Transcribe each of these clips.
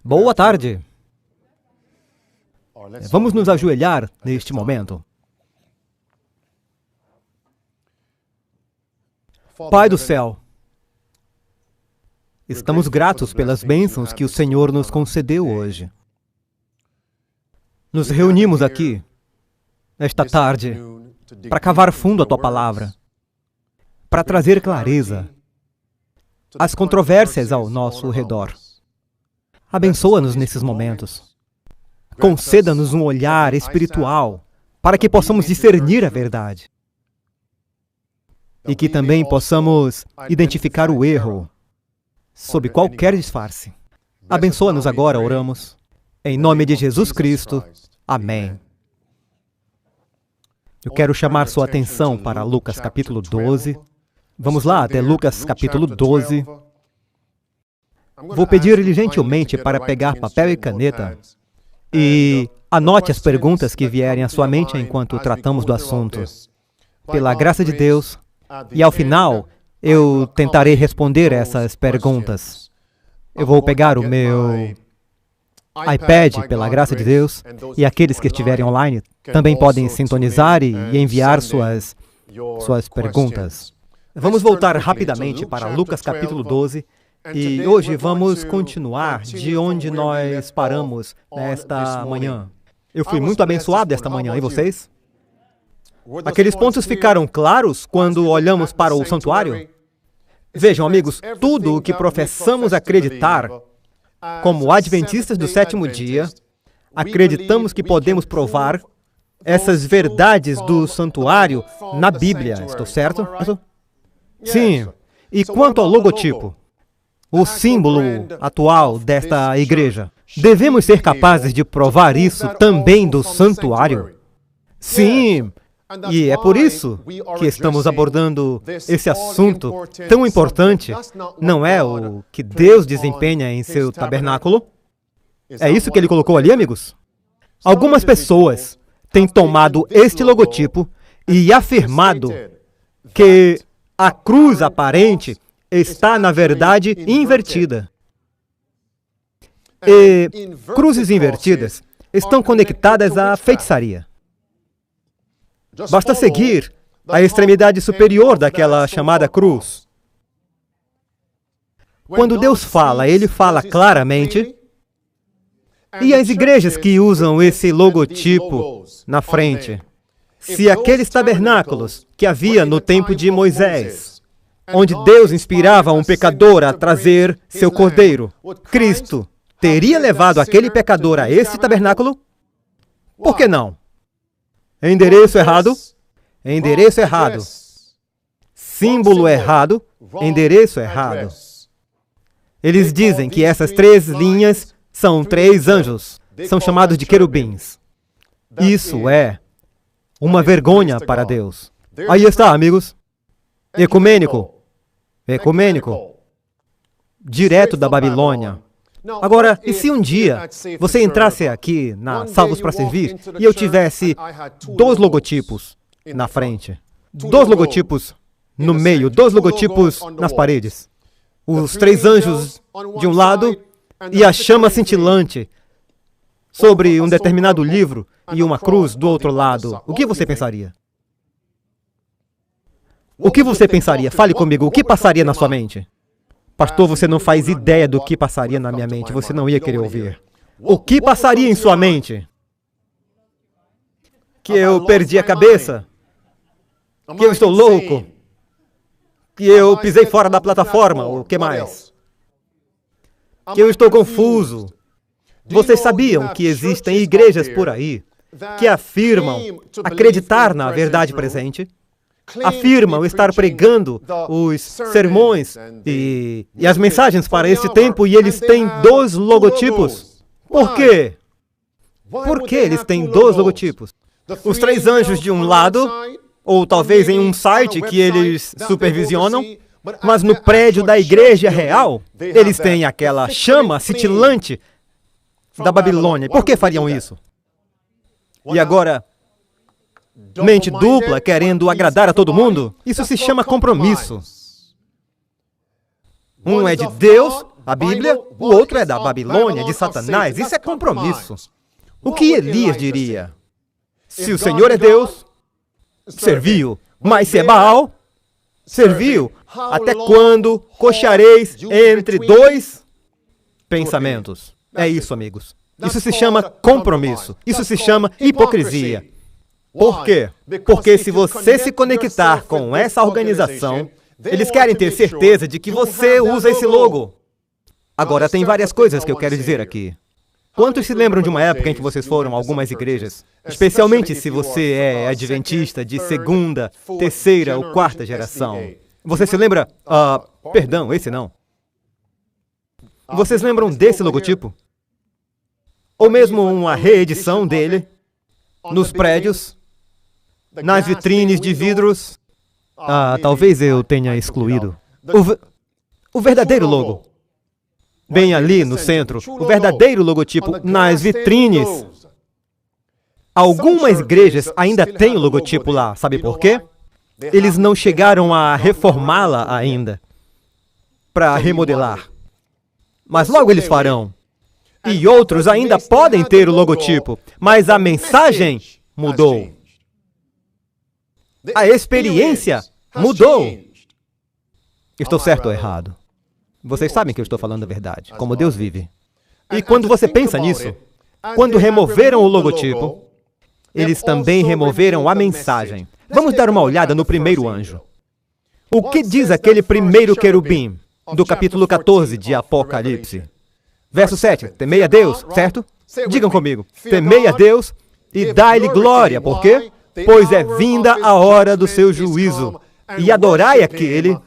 Boa tarde. Vamos nos ajoelhar neste momento. Pai do céu, estamos gratos pelas bênçãos que o Senhor nos concedeu hoje. Nos reunimos aqui, esta tarde, para cavar fundo a Tua Palavra, para trazer clareza às controvérsias ao nosso redor. Abençoa-nos nesses momentos. Conceda-nos um olhar espiritual para que possamos discernir a verdade. E que também possamos identificar o erro sob qualquer disfarce. Abençoa-nos agora, oramos. Em nome de Jesus Cristo. Amém. Eu quero chamar sua atenção para Lucas capítulo 12. Vamos lá até Lucas capítulo 12. Vou pedir-lhe gentilmente para pegar papel e caneta e anote as perguntas que vierem à sua mente enquanto tratamos do assunto. Pela graça de Deus, e ao final, eu tentarei responder essas perguntas. Eu vou pegar o meu iPad, pela graça de Deus, e aqueles que estiverem online também podem sintonizar e enviar suas perguntas. Vamos voltar rapidamente para Lucas capítulo 12, e hoje vamos continuar de onde nós paramos nesta manhã. Eu fui muito abençoado esta manhã, e vocês? Aqueles pontos ficaram claros quando olhamos para o santuário? Vejam, amigos, tudo o que professamos acreditar como adventistas do sétimo dia, acreditamos que podemos provar essas verdades do santuário na Bíblia. Estou certo? Sim. E quanto ao logotipo, o símbolo atual desta igreja, devemos ser capazes de provar isso também do santuário? Sim. E é por isso que estamos abordando esse assunto tão importante. Não é o que Deus desempenha em seu tabernáculo? É isso que Ele colocou ali, amigos? Algumas pessoas têm tomado este logotipo e afirmado que a cruz aparente está, na verdade, invertida. E cruzes invertidas estão conectadas à feitiçaria. Basta seguir a extremidade superior daquela chamada cruz. Quando Deus fala, Ele fala claramente, e as igrejas que usam esse logotipo na frente, se aqueles tabernáculos que havia no tempo de Moisés, onde Deus inspirava um pecador a trazer seu cordeiro, Cristo teria levado aquele pecador a esse tabernáculo? Por que não? Endereço errado, endereço errado. Símbolo errado, endereço errado. Eles dizem que essas 3 linhas são 3 anjos, são chamados de querubins. Isso é uma vergonha para Deus. Aí está, amigos. Ecumênico. Ecumênico. Direto da Babilônia. Agora, e se um dia você entrasse aqui na Salvos para Servir e eu tivesse 2 logotipos na frente, 2 logotipos no meio, 2 logotipos nas paredes, os 3 anjos de um lado e a chama cintilante sobre um determinado livro e uma cruz do outro lado, o que você pensaria? O que você pensaria? Fale comigo, o que passaria na sua mente? Pastor, você não faz ideia do que passaria na minha mente, você não ia querer ouvir. O que passaria em sua mente? Que eu perdi a cabeça? Que eu estou louco? Que eu pisei fora da plataforma? O que mais? Que eu estou confuso? Vocês sabiam que existem igrejas por aí que afirmam acreditar na verdade presente? Afirmam estar pregando os sermões e as mensagens para este tempo e eles têm 2 logotipos. Por quê? Por que eles têm 2 logotipos? Os 3 anjos de um lado, ou talvez em um site que eles supervisionam, mas no prédio da igreja real, eles têm aquela chama cintilante da Babilônia. Por que fariam isso? E agora, mente dupla, querendo agradar a todo mundo? Isso se chama compromisso. Um é de Deus a Bíblia, o outro é da Babilônia, de Satanás. Isso é compromisso. O que Elias diria? Se o Senhor é Deus, serviu. Mas se é Baal, serviu. Até quando coxareis entre dois pensamentos? É isso, amigos. Isso se chama compromisso. Isso se chama hipocrisia. Por quê? Porque se você se conectar com essa organização, eles querem ter certeza de que você usa esse logo. Agora, tem várias coisas que eu quero dizer aqui. Quantos se lembram de uma época em que vocês foram a algumas igrejas? Especialmente se você é adventista de segunda, terceira ou quarta geração. Você se lembra? Perdão, esse não. Vocês lembram desse logotipo? Ou mesmo uma reedição dele nos prédios, nas vitrines de vidros? Talvez eu tenha excluído. O verdadeiro logo. Bem ali no centro, o verdadeiro logotipo nas vitrines. Algumas igrejas ainda têm o logotipo lá, sabe por quê? Eles não chegaram a reformá-la ainda, para remodelar. Mas logo eles farão. E outros ainda podem ter o logotipo, mas a mensagem mudou. A experiência mudou. Estou certo ou errado? Vocês sabem que eu estou falando a verdade, como Deus vive. E quando você pensa nisso, quando removeram o logotipo, eles também removeram a mensagem. Vamos dar uma olhada no primeiro anjo. O que diz aquele primeiro querubim do capítulo 14 de Apocalipse? Verso 7, temei a Deus, certo? Digam comigo, temei a Deus e dai-lhe glória. Por quê? Pois é vinda a hora do seu juízo. E adorai aquele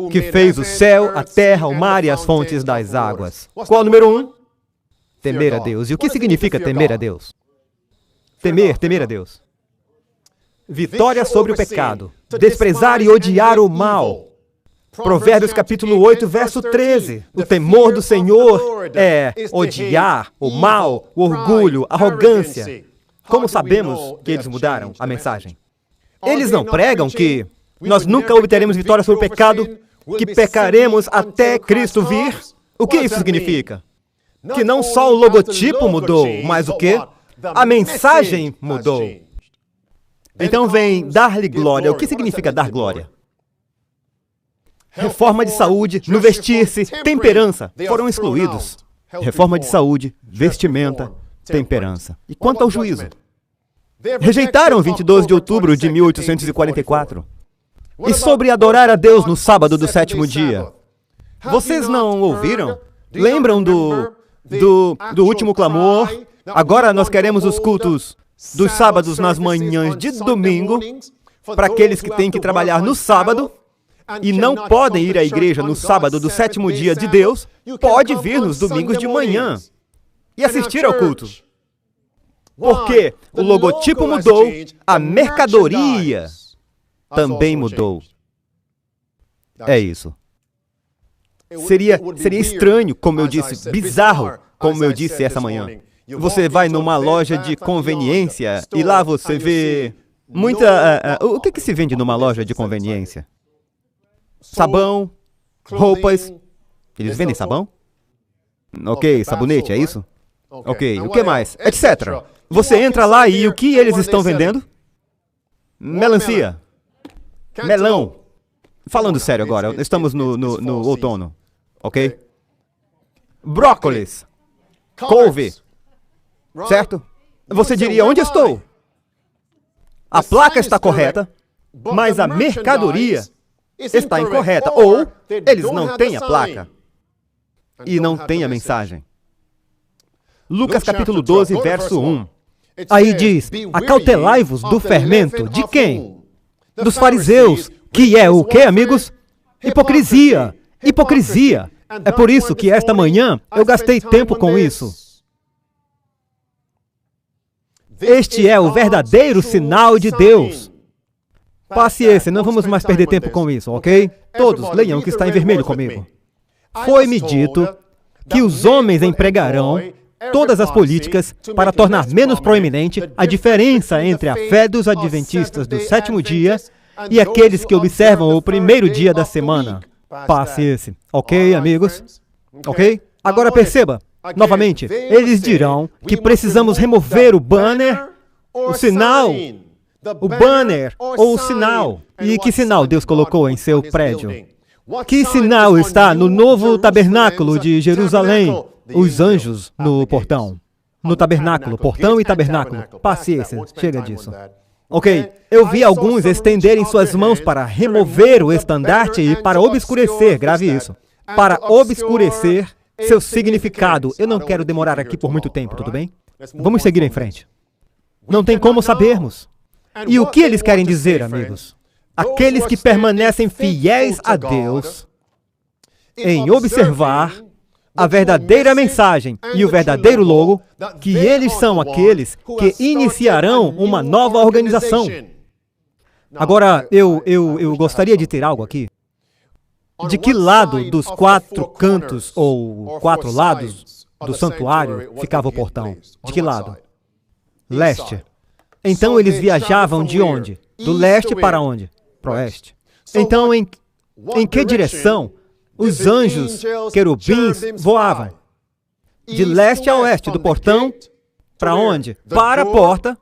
que fez o céu, a terra, o mar e as fontes das águas. Qual o número 1? Temer a Deus. E o que significa temer a Deus? Temer a Deus. Vitória sobre o pecado. Desprezar e odiar o mal. Provérbios capítulo 8, verso 13. O temor do Senhor é odiar o mal, o orgulho, a arrogância. Como sabemos que eles mudaram a mensagem? Eles não pregam que nós nunca obteremos vitória sobre o pecado, que pecaremos até Cristo vir? O que isso significa? Que não só o logotipo mudou, mas o quê? A mensagem mudou. Então vem dar-lhe glória. O que significa dar glória? Reforma de saúde, no vestir-se, temperança, foram excluídos. Reforma de saúde, vestimenta, temperança. E quanto ao juízo? Rejeitaram 22 de outubro de 1844. E sobre adorar a Deus no sábado do sétimo dia. Vocês não ouviram? Lembram do último clamor? Agora nós queremos os cultos dos sábados nas manhãs de domingo, para aqueles que têm que trabalhar no sábado, e não podem ir à igreja no sábado do sétimo dia de Deus, pode vir nos domingos de manhã e assistir ao culto. Porque o logotipo mudou, a mercadoria também mudou. É isso. Seria estranho, como eu disse, bizarro, como eu disse essa manhã. Você vai numa loja de conveniência e lá você vê muita... o que se vende numa loja de conveniência? Sabão, roupas. Eles vendem sabão? Ok, sabonete, é isso? Ok, o que mais? Etc. Você entra lá e o que eles estão vendendo? Melancia. Melão. Falando sério agora, estamos no outono, ok? Brócolis. Couve. Certo? Você diria, onde estou? A placa está correta, mas a mercadoria está incorreta. Ou eles não têm a placa e não têm a mensagem. Lucas capítulo 12, verso 1. Aí diz, acautelai-vos do fermento. De quem? Dos fariseus. Que é o quê, amigos? Hipocrisia. Hipocrisia. É por isso que esta manhã eu gastei tempo com isso. Este é o verdadeiro sinal de Deus. Paciência, não vamos mais perder tempo com isso, ok? Todos, leiam o que está em vermelho comigo. Foi-me dito que os homens empregarão todas as políticas para tornar menos proeminente a diferença entre a fé dos adventistas do sétimo dia e aqueles que observam o primeiro dia da semana. Paciência, ok, amigos? Ok? Agora perceba, novamente, eles dirão que precisamos remover o banner, o sinal, o banner ou o sinal. E que sinal Deus colocou em seu prédio? Que sinal está no novo tabernáculo de Jerusalém? Os anjos no portão. No tabernáculo, portão e tabernáculo. Paciência, chega disso. Ok, eu vi alguns estenderem suas mãos para remover o estandarte e para obscurecer, grave isso, para obscurecer seu significado. Eu não quero demorar aqui por muito tempo, tudo bem? Vamos seguir em frente. Não tem como sabermos. E o que eles querem dizer, amigos? Aqueles que permanecem fiéis a Deus em observar a verdadeira mensagem e o verdadeiro logo, que eles são aqueles que iniciarão uma nova organização. Agora, eu gostaria de ter algo aqui. De que lado dos 4 cantos ou 4 lados do santuário ficava o portão? De que lado? Leste. Então eles viajavam de onde? Do leste para onde? Para o oeste. Então, em que direção os anjos querubins voavam? De leste a oeste, do portão para onde? Para a porta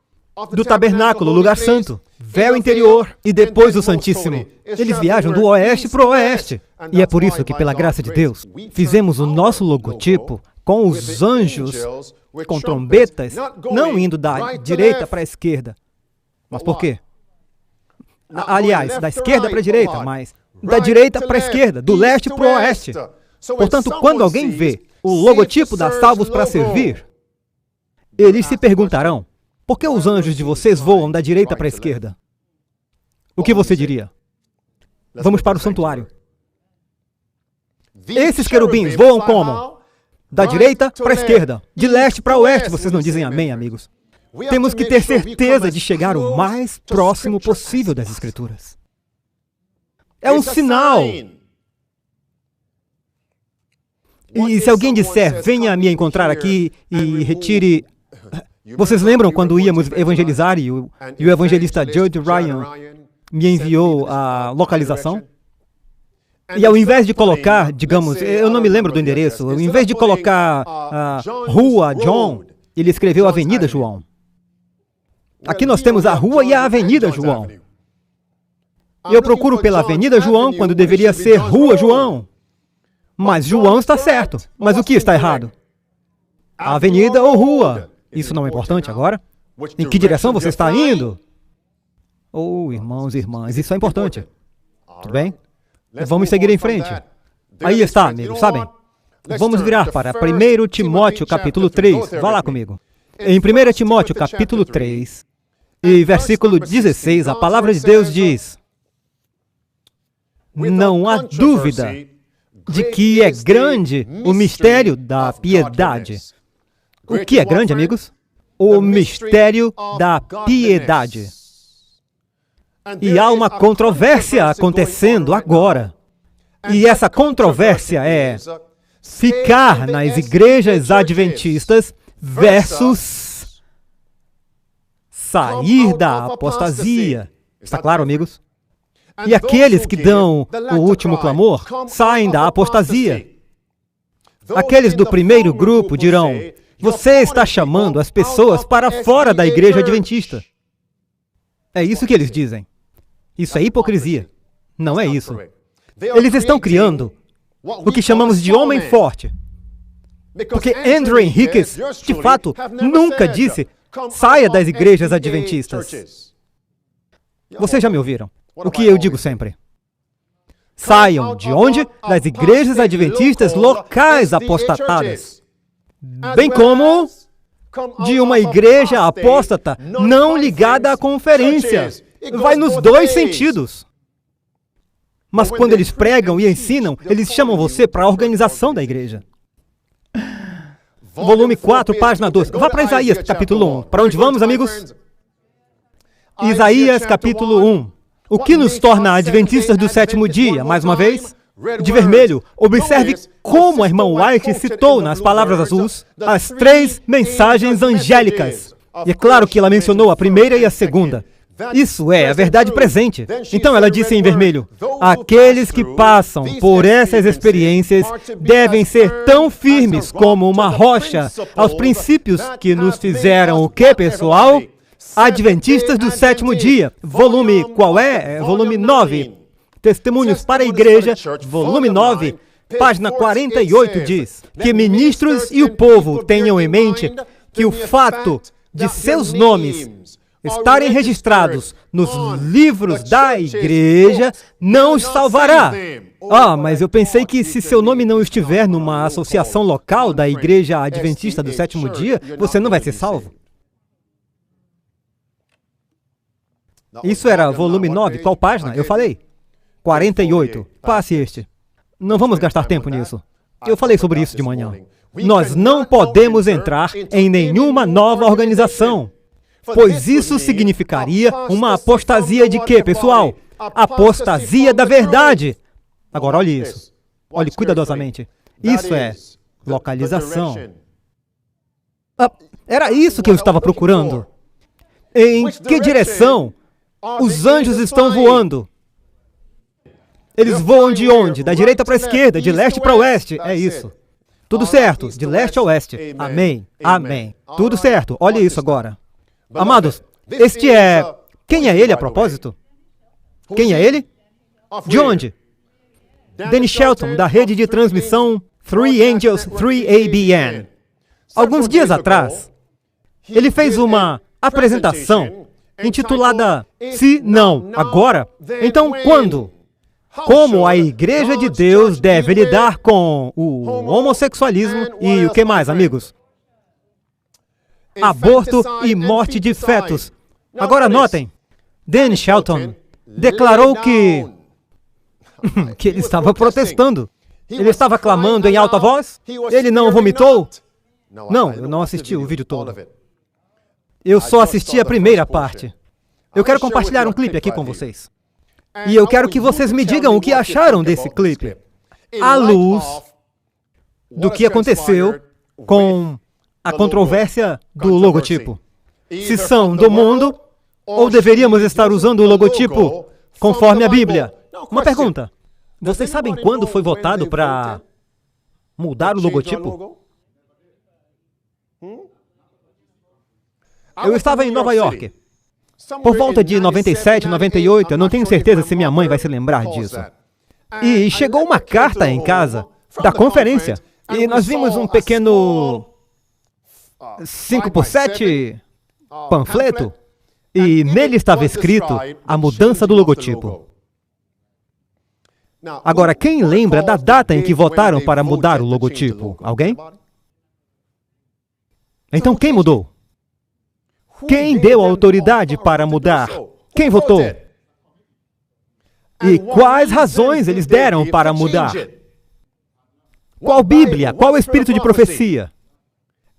do tabernáculo, lugar santo, véu interior e depois o Santíssimo. Eles viajam do oeste para o oeste. E é por isso que, pela graça de Deus, fizemos o nosso logotipo com os anjos com trombetas, não indo da direita para a esquerda. Mas por quê? Aliás, da esquerda para a direita, mas da direita para a esquerda, do leste para o oeste. Portanto, quando alguém vê o logotipo da Salvos para Servir, eles se perguntarão, por que os anjos de vocês voam da direita para a esquerda? O que você diria? Vamos para o santuário. Esses querubins voam como? Da direita para a esquerda, de leste para oeste. Vocês não dizem amém, amigos? Temos que ter certeza de chegar o mais próximo possível das Escrituras. É um sinal. E se alguém disser, venha me encontrar aqui e retire... Vocês lembram quando íamos evangelizar e o evangelista George Ryan me enviou a localização? E ao invés de colocar, digamos, eu não me lembro do endereço, ao invés de colocar Rua John, ele escreveu Avenida João. Aqui nós temos a rua e a Avenida João. Eu procuro pela Avenida João quando deveria ser Rua João. Mas João está certo. Mas o que está errado? A avenida ou rua? Isso não é importante agora? Em que direção você está indo? Oh, irmãos e irmãs, isso é importante. Tudo bem? Vamos seguir em frente. Aí está, amigos, sabem? Vamos virar para 1 Timóteo capítulo 3. Vá lá comigo. Em 1 Timóteo capítulo 3, e versículo 16, a palavra de Deus diz: não há dúvida de que é grande o mistério da piedade. O que é grande, amigos? O mistério da piedade. E há uma controvérsia acontecendo agora. E essa controvérsia é ficar nas igrejas adventistas versus sair da apostasia. Está claro, amigos? E aqueles que dão o último clamor saem da apostasia. Aqueles do primeiro grupo dirão: você está chamando as pessoas para fora da igreja adventista. É isso que eles dizem. Isso é hipocrisia. Não é isso. Eles estão criando o que chamamos de homem forte. Porque Andrew Henriques, de fato, nunca disse: saia das igrejas adventistas. Vocês já me ouviram? O que eu digo sempre? Saiam de onde? Das igrejas adventistas locais apostatadas. Bem como de uma igreja apóstata não ligada à conferência. Vai nos dois sentidos. Mas quando eles pregam e ensinam, eles chamam você para a organização da igreja. Volume 4, página 2. Vá para Isaías, capítulo 1. Para onde vamos, amigos? Isaías, capítulo 1. O que nos torna adventistas do sétimo dia? Mais uma vez, de vermelho. Observe como a irmã White citou nas palavras azuis as 3 mensagens angélicas. E é claro que ela mencionou a primeira e a segunda. Isso é a verdade presente. Então ela disse em vermelho: aqueles que passam por essas experiências devem ser tão firmes como uma rocha aos princípios que nos fizeram o quê, pessoal? Adventistas do sétimo dia. Volume qual é? Volume 9. Testemunhos para a Igreja, volume 9, página 48 diz que ministros e o povo tenham em mente que o fato de seus nomes estarem registrados nos livros da Igreja não os salvará. Mas eu pensei que se seu nome não estiver numa associação local da Igreja Adventista do sétimo dia, você não vai ser salvo. Isso era volume 9, qual página? Eu falei. 48. Passe este. Não vamos gastar tempo nisso. Eu falei sobre isso de manhã. Nós não podemos entrar em nenhuma nova organização, pois isso significaria uma apostasia de quê, pessoal? Apostasia da verdade. Agora, olhe isso. Olhe cuidadosamente. Isso é localização. Era isso que eu estava procurando. Em que direção os anjos estão voando? Eles voam de onde? Da direita para a esquerda, de leste para oeste. É isso. Tudo certo, de leste a oeste. Amém. Amém. Tudo certo. Olha isso agora. Amados, este é... Quem é ele a propósito? Quem é ele? De onde? Danny Shelton, da rede de transmissão Three Angels 3ABN. Alguns dias atrás, ele fez uma apresentação intitulada Se Não, Agora? Então, Quando? Como a Igreja de Deus deve lidar com o homossexualismo e o que mais, amigos? Aborto e morte de fetos. Agora notem, Dan Shelton declarou que ele estava protestando. Ele estava clamando em alta voz? Ele não vomitou? Não, eu não assisti o vídeo todo. Eu só assisti a primeira parte. Eu quero compartilhar um clipe aqui com vocês. E eu quero que vocês me digam o que acharam desse clipe, à luz do que aconteceu com a controvérsia do logotipo. Se são do mundo, ou deveríamos estar usando o logotipo conforme a Bíblia? Uma pergunta. Vocês sabem quando foi votado para mudar o logotipo? Eu estava em Nova York. Por volta de 97, 98, eu não tenho certeza se minha mãe vai se lembrar disso. E chegou uma carta em casa da conferência. E nós vimos um pequeno 5x7 panfleto. E nele estava escrito a mudança do logotipo. Agora, quem lembra da data em que votaram para mudar o logotipo? Alguém? Então, quem mudou? Quem deu autoridade para mudar? Quem votou? E quais razões eles deram para mudar? Qual Bíblia? Qual Espírito de profecia?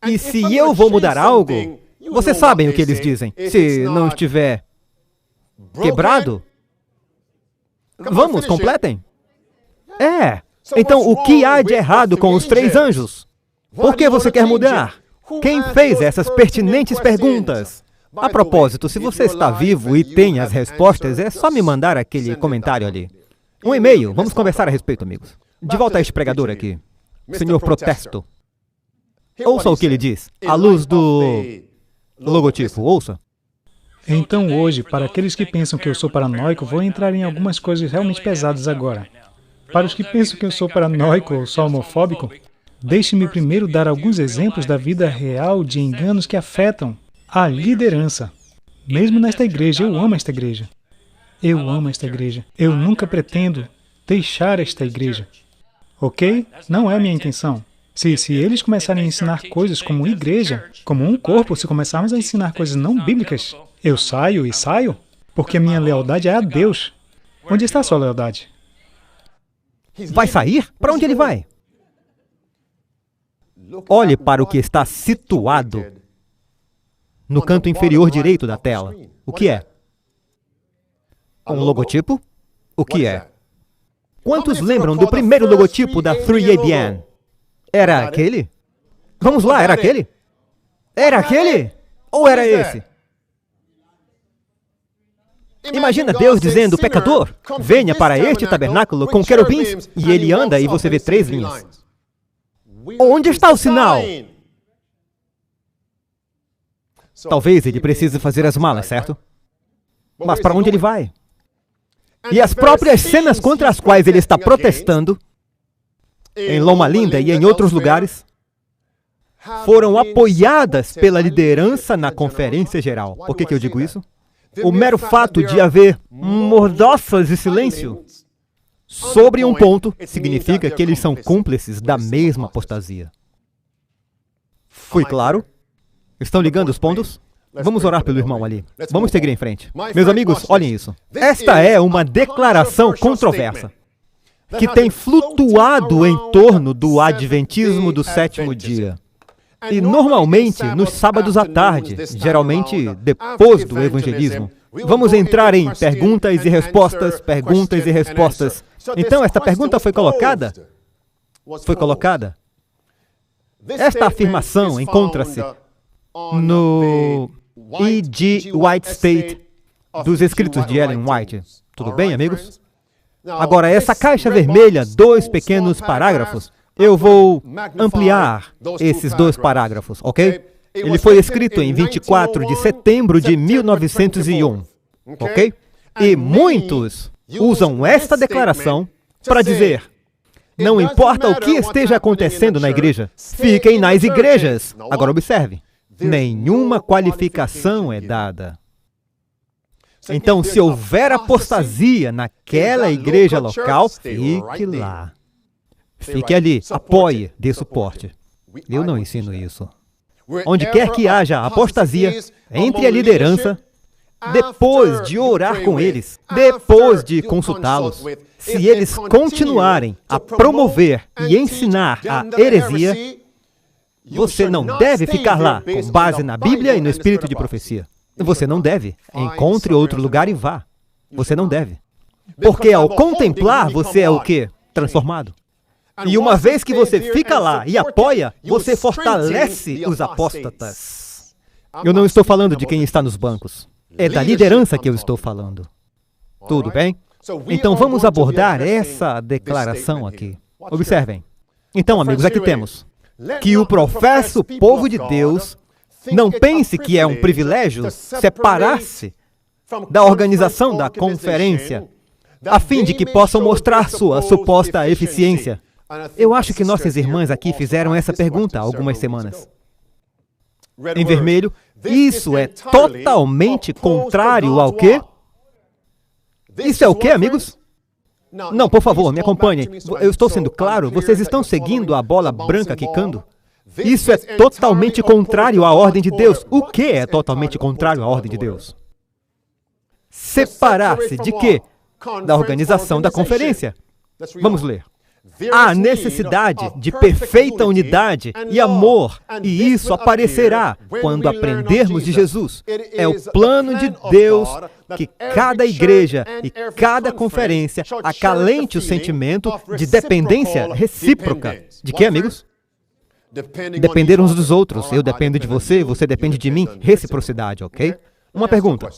E se eu vou mudar algo, vocês sabem o que eles dizem. Se não estiver quebrado, vamos, completem. Então, o que há de errado com os 3 anjos? Por que você quer mudar? Quem fez essas pertinentes perguntas? A propósito, se você está vivo e tem as respostas, é só me mandar aquele comentário ali. Um e-mail, vamos conversar a respeito, amigos. De volta a este pregador aqui, senhor Protesto. Ouça o que ele diz, à luz do logotipo, ouça. Então hoje, para aqueles que pensam que eu sou paranoico, vou entrar em algumas coisas realmente pesadas agora. Para os que pensam que eu sou paranoico ou só homofóbico, deixe-me primeiro dar alguns exemplos da vida real de enganos que afetam a liderança. Mesmo nesta igreja, eu amo esta igreja. Eu amo esta igreja. Eu nunca pretendo deixar esta igreja. Ok? Não é a minha intenção. Se eles começarem a ensinar coisas como igreja, como um corpo, se começarmos a ensinar coisas não bíblicas, eu saio e saio, porque a minha lealdade é a Deus. Onde está a sua lealdade? Vai sair? Para onde ele vai? Olhe para o que está situado no canto inferior direito da tela. O que é? Um logotipo? O que é? Quantos lembram do primeiro logotipo da 3ABN? Era aquele? Vamos lá, era aquele? Era aquele? Ou era esse? Imagina Deus dizendo, pecador, venha para este tabernáculo com querubins, e ele anda e você vê 3 linhas. Onde está o sinal? Talvez ele precise fazer as malas, certo? Mas para onde ele vai? E as próprias cenas contra as quais ele está protestando, em Loma Linda e em outros lugares, foram apoiadas pela liderança na Conferência Geral. Por que eu digo isso? O mero fato de haver mordoças de silêncio sobre um ponto significa que eles são cúmplices da mesma apostasia. Fui claro? Estão ligando os pontos? Vamos orar pelo irmão ali. Vamos seguir em frente. Meus amigos, olhem isso. Esta é uma declaração controversa que tem flutuado em torno do adventismo do 7º dia. E normalmente, nos sábados à tarde, geralmente depois do evangelismo, vamos entrar em perguntas e respostas, perguntas e respostas. Então, esta pergunta foi colocada? Foi colocada? Esta afirmação encontra-se no E.G. White State dos escritos de Ellen White. Tudo bem, amigos? Agora, essa caixa vermelha, 2 pequenos parágrafos, eu vou ampliar esses 2 parágrafos, ok? Ele foi escrito em 24 de setembro de 1901, ok? E muitos usam esta declaração para dizer, não importa o que esteja acontecendo na igreja, fiquem nas igrejas. Agora observe, nenhuma qualificação é dada. Então, se houver apostasia naquela igreja local, fique lá. Fique ali, apoie, dê suporte. Eu não ensino isso. Onde quer que haja apostasia, entre a liderança, depois de orar com eles, depois de consultá-los, se eles continuarem a promover e ensinar a heresia, você não deve ficar lá, com base na Bíblia e no espírito de profecia. Você não deve. Encontre outro lugar e vá. Você não deve. Porque ao contemplar, você é o quê? Transformado. E uma vez que você fica lá e apoia, você fortalece os apóstatas. Eu não estou falando de quem está nos bancos. É da liderança que eu estou falando. Tudo bem? Então vamos abordar essa declaração aqui. Observem. Então, amigos, aqui temos que o professo povo de Deus não pense que é um privilégio separar-se da organização da conferência, a fim de que possam mostrar sua suposta eficiência. Eu acho que nossas irmãs aqui fizeram essa pergunta há algumas semanas. Em vermelho, isso é totalmente contrário ao quê? Isso é o quê, amigos? Não, por favor, me acompanhem. Eu estou sendo claro, vocês estão seguindo a bola branca quicando? Isso é totalmente contrário à ordem de Deus. O que é totalmente contrário à ordem de Deus? Separar-se de quê? Da organização da conferência. Vamos ler. Há necessidade de perfeita unidade e amor, e isso aparecerá quando aprendermos de Jesus. É o plano de Deus que cada igreja e cada conferência acalente o sentimento de dependência recíproca. De quê, amigos? Depender uns dos outros. Eu dependo de você, você depende de mim. Reciprocidade, ok? Uma pergunta.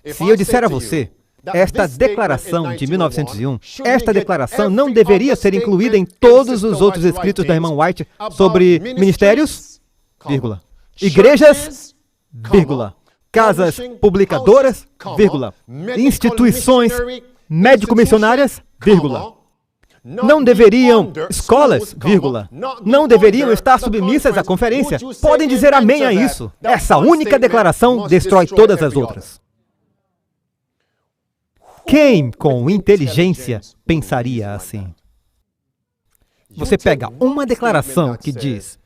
Se eu disser a você, esta declaração de 1901, esta declaração não deveria ser incluída em todos os outros escritos da irmã White sobre ministérios, vírgula, igrejas, vírgula, casas publicadoras, vírgula, instituições médico-missionárias, vírgula. Não deveriam, escolas, vírgula, não deveriam estar submissas à conferência. Podem dizer amém a isso. Essa única declaração destrói todas as outras. Quem, com inteligência, pensaria assim? Você pega uma declaração que diz,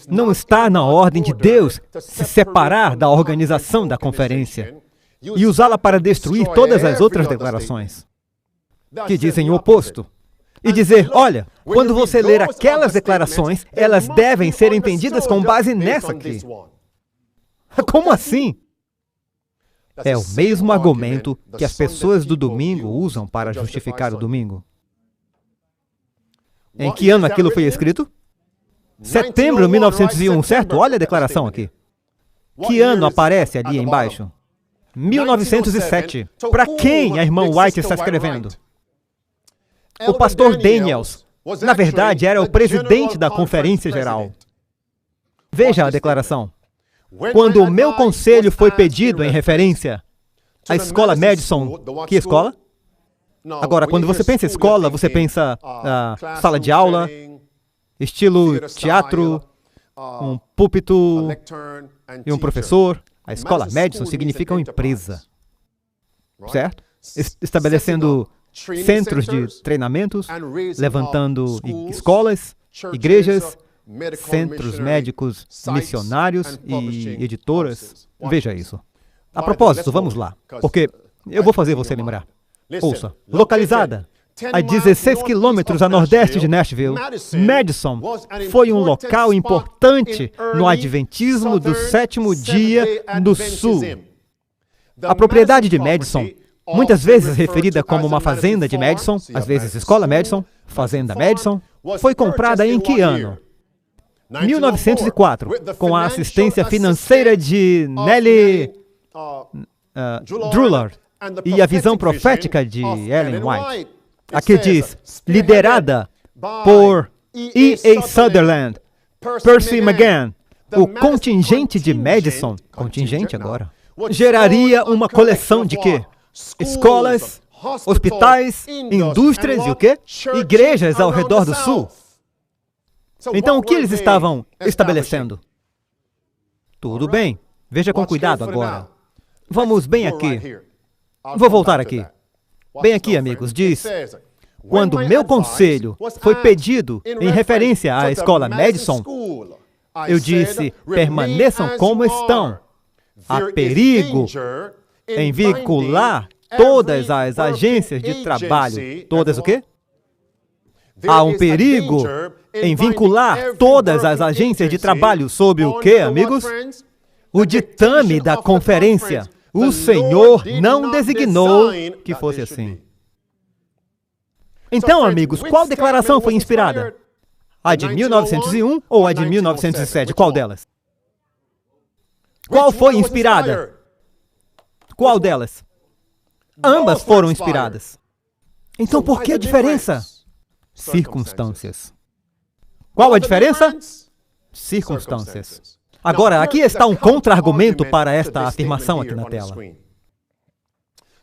não está na ordem de Deus se separar da organização da conferência, e usá-la para destruir todas as outras declarações, que dizem o oposto. E dizer, olha, quando você ler aquelas declarações, elas devem ser entendidas com base nessa aqui. Como assim? É o mesmo argumento que as pessoas do domingo usam para justificar o domingo. Em que ano aquilo foi escrito? Setembro de 1901, certo? Olha a declaração aqui. Que ano aparece ali embaixo? 1907. Para quem a irmã White está escrevendo? O pastor Daniels, na verdade, era o presidente da Conferência Geral. Veja a declaração. Quando o meu conselho foi pedido em referência à escola Madison, que escola? Agora, quando você pensa escola, você pensa sala de aula, estilo teatro, um púlpito e um professor. A escola Madison significa uma empresa, certo? Estabelecendo centros de treinamentos, levantando escolas, igrejas, centros médicos, missionários e editoras. Veja isso. A propósito, vamos lá, porque eu vou fazer você lembrar. Ouça, localizada a 16 quilômetros a nordeste de Nashville, Madison foi um local importante no adventismo do sétimo dia no sul. A propriedade de Madison, muitas vezes referida como uma fazenda de Madison, às vezes escola Madison, fazenda Madison, foi comprada em que ano? 1904, com a assistência financeira de Nellie Drullard e a visão profética de Ellen White. Aqui diz, liderada por E.A. Sutherland, Percy McGann, o contingente de Madison, contingente agora, geraria uma coleção de quê? Escolas, hospitais, indústrias e o quê? Igrejas ao redor do sul. Então, o que eles estavam estabelecendo? Tudo bem, veja com cuidado agora. Vamos bem aqui. Vou voltar aqui. Bem aqui, amigos, diz, quando meu conselho foi pedido em referência à escola Madison, eu disse, permaneçam como estão. Há perigo em vincular todas as agências de trabalho. Todas o quê? Há um perigo em vincular todas as agências de trabalho sob o quê, amigos? O ditame da conferência. O Senhor não designou que fosse assim. Então, amigos, qual declaração foi inspirada? A de 1901 ou a de 1907? Qual delas? Qual foi inspirada? Qual delas? Ambas foram inspiradas. Então, por que a diferença? Circunstâncias. Qual a diferença? Circunstâncias. Agora, aqui está um contra-argumento para esta afirmação aqui na tela.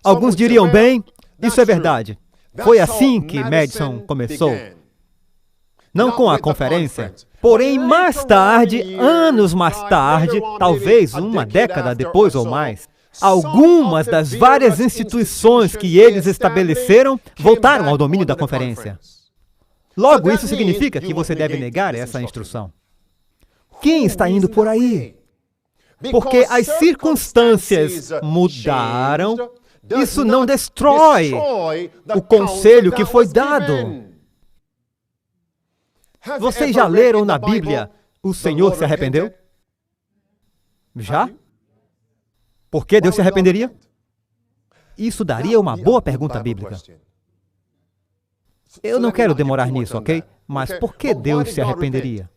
Alguns diriam, bem, isso é verdade. Foi assim que Madison começou. Não com a conferência, porém mais tarde, anos mais tarde, talvez uma década depois ou mais, algumas das várias instituições que eles estabeleceram voltaram ao domínio da conferência. Logo, isso significa que você deve negar essa instrução. Quem está indo por aí? Porque as circunstâncias mudaram, isso não destrói o conselho que foi dado. Vocês já leram na Bíblia, o Senhor se arrependeu? Já? Por que Deus se arrependeria? Isso daria uma boa pergunta bíblica. Eu não quero demorar nisso, ok? Mas por que Deus se arrependeria?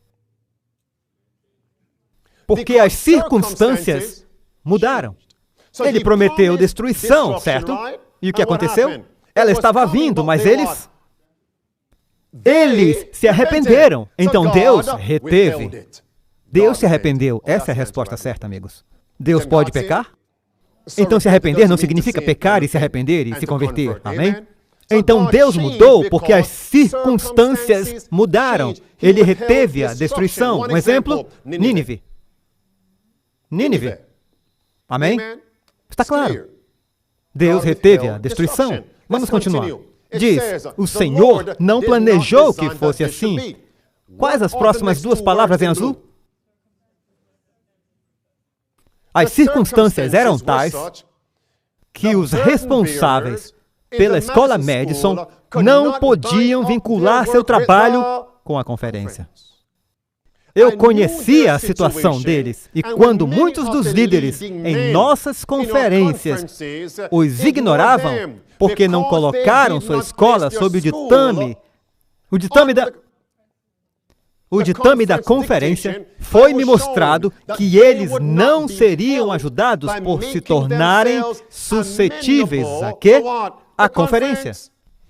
Porque as circunstâncias mudaram. Ele prometeu destruição, certo? E o que aconteceu? Ela estava vindo, mas eles se arrependeram. Então Deus reteve. Deus se arrependeu. Essa é a resposta certa, amigos. Deus pode pecar? Então se arrepender não significa pecar e se arrepender e se converter. Amém? Então Deus mudou porque as circunstâncias mudaram. Ele reteve a destruição. Um exemplo, Nínive. Nínive. Amém? Está claro. Deus reteve a destruição. Vamos continuar. Diz, o Senhor não planejou que fosse assim. Quais as próximas duas palavras em azul? As circunstâncias eram tais que os responsáveis pela escola Madison não podiam vincular seu trabalho com a conferência. Eu conhecia a situação deles, e quando muitos dos líderes em nossas conferências os ignoravam, porque não colocaram sua escola sob o ditame o ditame da conferência, foi-me mostrado que eles não seriam ajudados por se tornarem suscetíveis a quê? A conferência.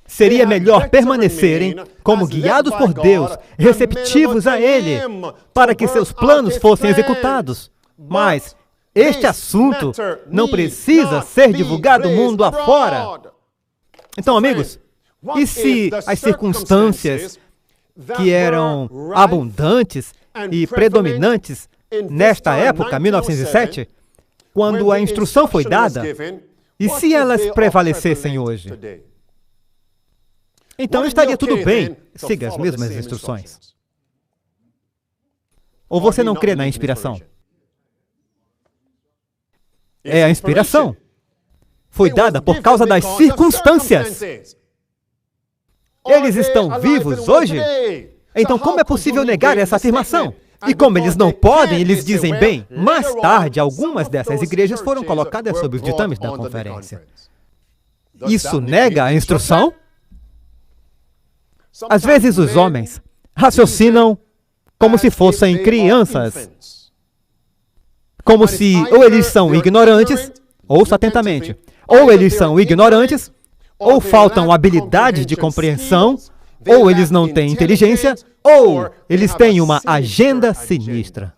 Seria melhor permanecerem como guiados por Deus, receptivos a Ele, para que seus planos fossem executados. Mas este assunto não precisa ser divulgado mundo afora. Então, amigos, e se as circunstâncias que eram abundantes e predominantes nesta época, 1907, quando a instrução foi dada, e se elas prevalecessem hoje? Então estaria tudo bem, siga as mesmas instruções. Ou você não crê na inspiração? É a inspiração. Foi dada por causa das circunstâncias. Eles estão vivos hoje? Então como é possível negar essa afirmação? E como eles não podem, eles dizem bem. Mais tarde, algumas dessas igrejas foram colocadas sob os ditames da conferência. Isso nega a instrução? Às vezes os homens raciocinam como se fossem crianças. Como se ou eles são ignorantes, ouça atentamente, ou eles são ignorantes, ou faltam habilidade de compreensão, ou eles não têm inteligência, ou eles têm uma agenda sinistra.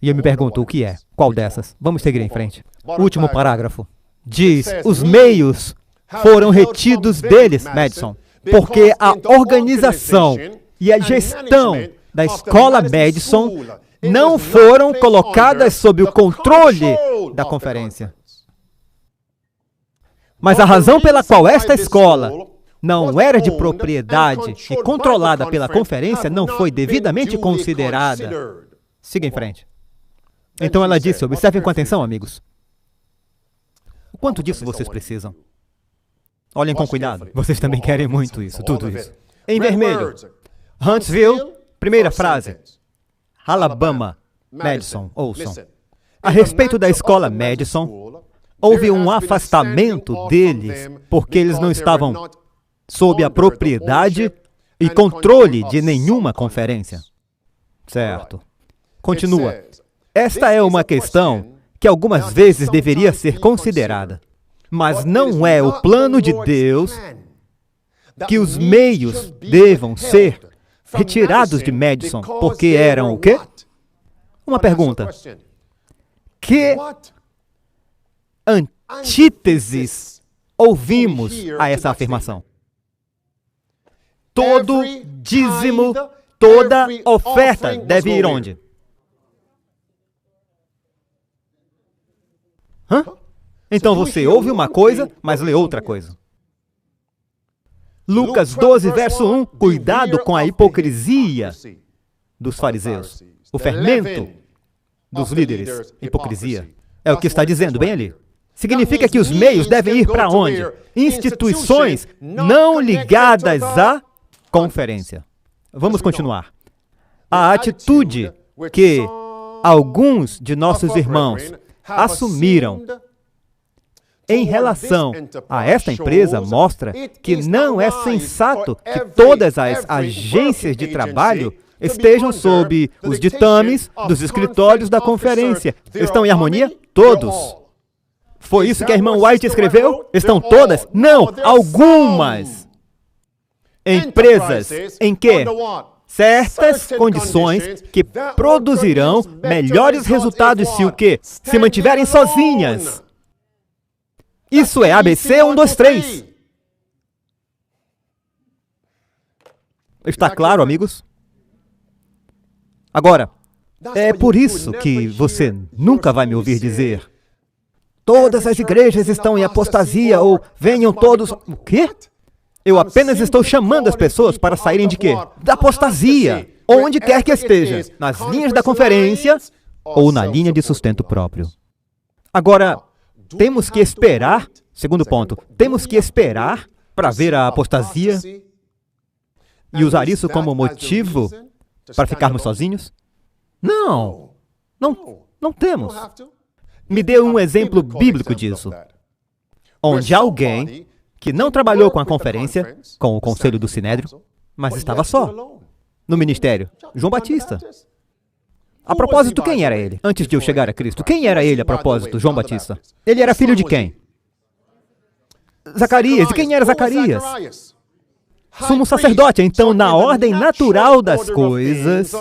E eu me pergunto, o que é? Qual dessas? Vamos seguir em frente. Último parágrafo. Diz, os meios foram retidos deles, Madison, porque a organização e a gestão da escola Madison não foram colocadas sob o controle da conferência. Mas a razão pela qual esta escola não era de propriedade e controlada pela conferência não foi devidamente considerada. Siga em frente. Então ela disse, observem com atenção, amigos. O quanto disso vocês precisam? Olhem com cuidado. Vocês também querem muito isso, tudo isso. Em vermelho, Huntsville, primeira frase. Alabama, Madison, ouçam. A respeito da escola Madison, houve um afastamento deles, porque eles não estavam sob a propriedade e controle de nenhuma conferência. Certo. Continua. Esta é uma questão que algumas vezes deveria ser considerada, mas não é o plano de Deus que os meios devam ser retirados de Madison, porque eram o quê? Uma pergunta. Que antíteses ouvimos a essa afirmação? Todo dízimo, toda oferta deve ir onde? Hã? Então você ouve uma coisa, mas lê outra coisa. Lucas 12, verso 1, cuidado com a hipocrisia dos fariseus. O fermento dos líderes, hipocrisia. É o que está dizendo bem ali. Significa que os meios devem ir para onde? Instituições não ligadas à conferência. Vamos continuar. A atitude que alguns de nossos irmãos assumiram em relação a esta empresa mostra que não é sensato que todas as agências de trabalho estejam sob os ditames dos escritórios da conferência. Estão em harmonia? Todos. Foi isso que a irmã White escreveu? Estão todas? Não, algumas. Empresas em que certas condições que produzirão melhores resultados se o quê? Se mantiverem sozinhas. Isso é ABC 1, 2, 3. Está claro, amigos? Agora, é por isso que você nunca vai me ouvir dizer todas as igrejas estão em apostasia ou venham todos... O quê? Eu apenas estou chamando as pessoas para saírem de quê? Da apostasia, onde quer que esteja, nas linhas da conferência ou na linha de sustento próprio. Agora, temos que esperar, segundo ponto, temos que esperar para ver a apostasia e usar isso como motivo para ficarmos sozinhos? Não temos. Me dê um exemplo bíblico disso, onde alguém que não trabalhou com a conferência, com o conselho do Sinédrio, mas estava só. no ministério? João Batista. A propósito, quem era ele? Antes de eu chegar a Cristo, quem era ele a propósito, João Batista? Ele era filho de quem? Zacarias. E quem era Zacarias? Sumo sacerdote. Então, na ordem natural das coisas,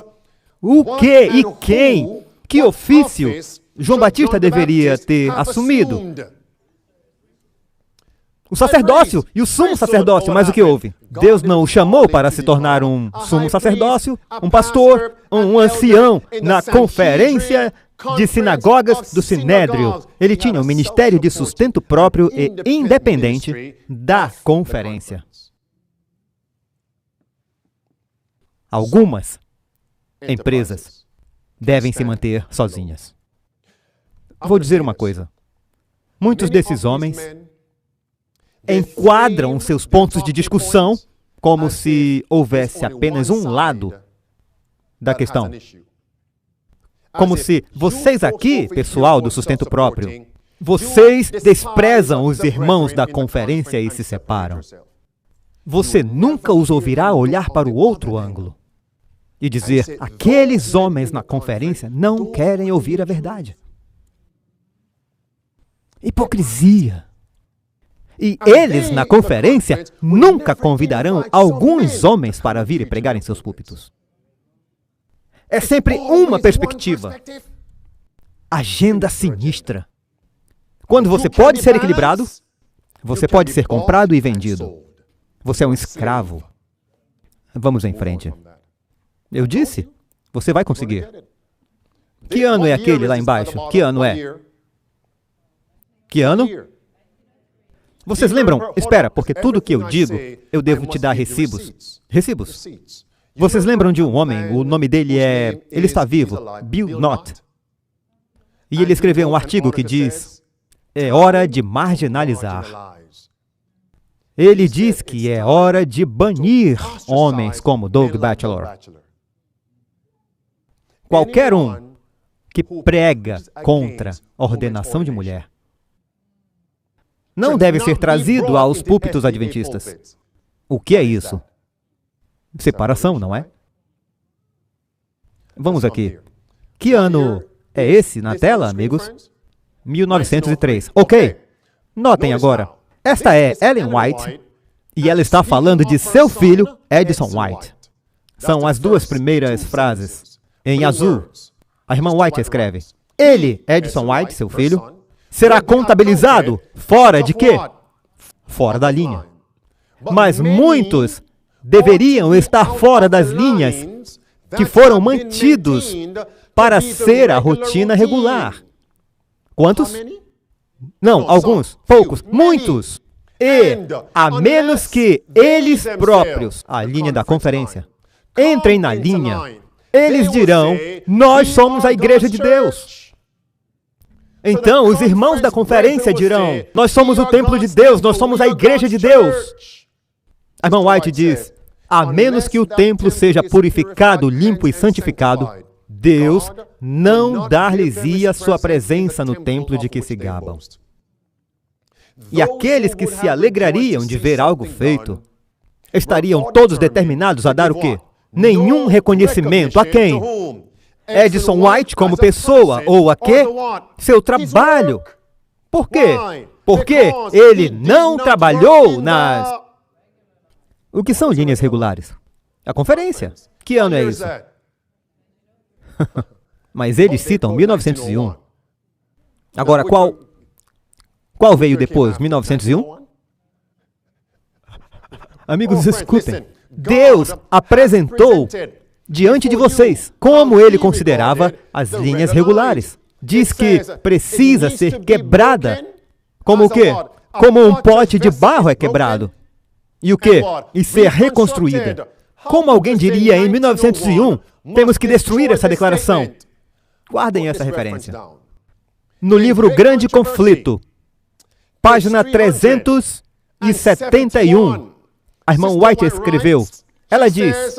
o que e quem, que ofício João Batista deveria ter assumido? O sacerdócio e o sumo sacerdócio. Mas o que houve? Deus não o chamou para se tornar um sumo sacerdócio, um pastor, um ancião na conferência de sinagogas do Sinédrio. Ele tinha um ministério de sustento próprio e independente da conferência. Algumas empresas devem se manter sozinhas. Vou dizer uma coisa. Muitos desses homens enquadram seus pontos de discussão como se houvesse apenas um lado da questão. Como se vocês aqui, pessoal do sustento próprio, vocês desprezam os irmãos da conferência e se separam. Você nunca os ouvirá olhar para o outro ângulo e dizer, aqueles homens na conferência não querem ouvir a verdade. Hipocrisia. E eles, na conferência, nunca convidarão alguns homens para vir e pregar em seus púlpitos. É sempre uma perspectiva. Agenda sinistra. Quando você pode ser equilibrado, você pode ser comprado e vendido. Você é um escravo. Vamos em frente. Eu disse, você vai conseguir. Que ano é aquele lá embaixo? Que ano é? Que ano? Vocês lembram? Espera, porque tudo que eu digo, eu devo te dar recibos. Recibos. Vocês lembram de um homem, o nome dele é... Ele está vivo, Bill Knott. E ele escreveu um artigo que diz, é hora de marginalizar. Ele diz que é hora de banir homens como Doug Batchelor. Qualquer um que prega contra a ordenação de mulher não deve ser trazido aos púlpitos adventistas. O que é isso? Separação, não é? Vamos aqui. Que ano é esse na tela, amigos? 1903. Ok. Notem agora. Esta é Ellen White e ela está falando de seu filho, Edison White. São as duas primeiras frases. Em azul, a irmã White escreve, ele, Edison White, seu filho, será contabilizado fora de quê? Fora da linha. Mas muitos deveriam estar fora das linhas que foram mantidos para ser a rotina regular. Quantos? Não, alguns, poucos, muitos. E, a menos que eles próprios, a linha da conferência, entrem na linha, eles dirão, nós somos a igreja de Deus. Então, os irmãos da conferência dirão, nós somos o templo de Deus, nós somos a igreja de Deus. A irmã White diz, a menos que o templo seja purificado, limpo e santificado, Deus não dar-lhes-ia sua presença no templo de que se gabam. E aqueles que se alegrariam de ver algo feito, estariam todos determinados a dar o quê? Nenhum reconhecimento. A quem? Edison White como pessoa, ou a quê? Seu trabalho. Por quê? Porque ele não trabalhou nas... O que são linhas regulares? A conferência. Que ano é isso? Mas eles citam 1901. Agora, qual veio depois? 1901? Amigos, escutem. Deus apresentou diante de vocês como ele considerava as linhas regulares. Diz que precisa ser quebrada. Como o quê? Como um pote de barro é quebrado. E o quê? E ser reconstruída. Como alguém diria em 1901, temos que destruir essa declaração. Guardem essa referência. No livro Grande Conflito, página 371, a irmã White escreveu, ela diz,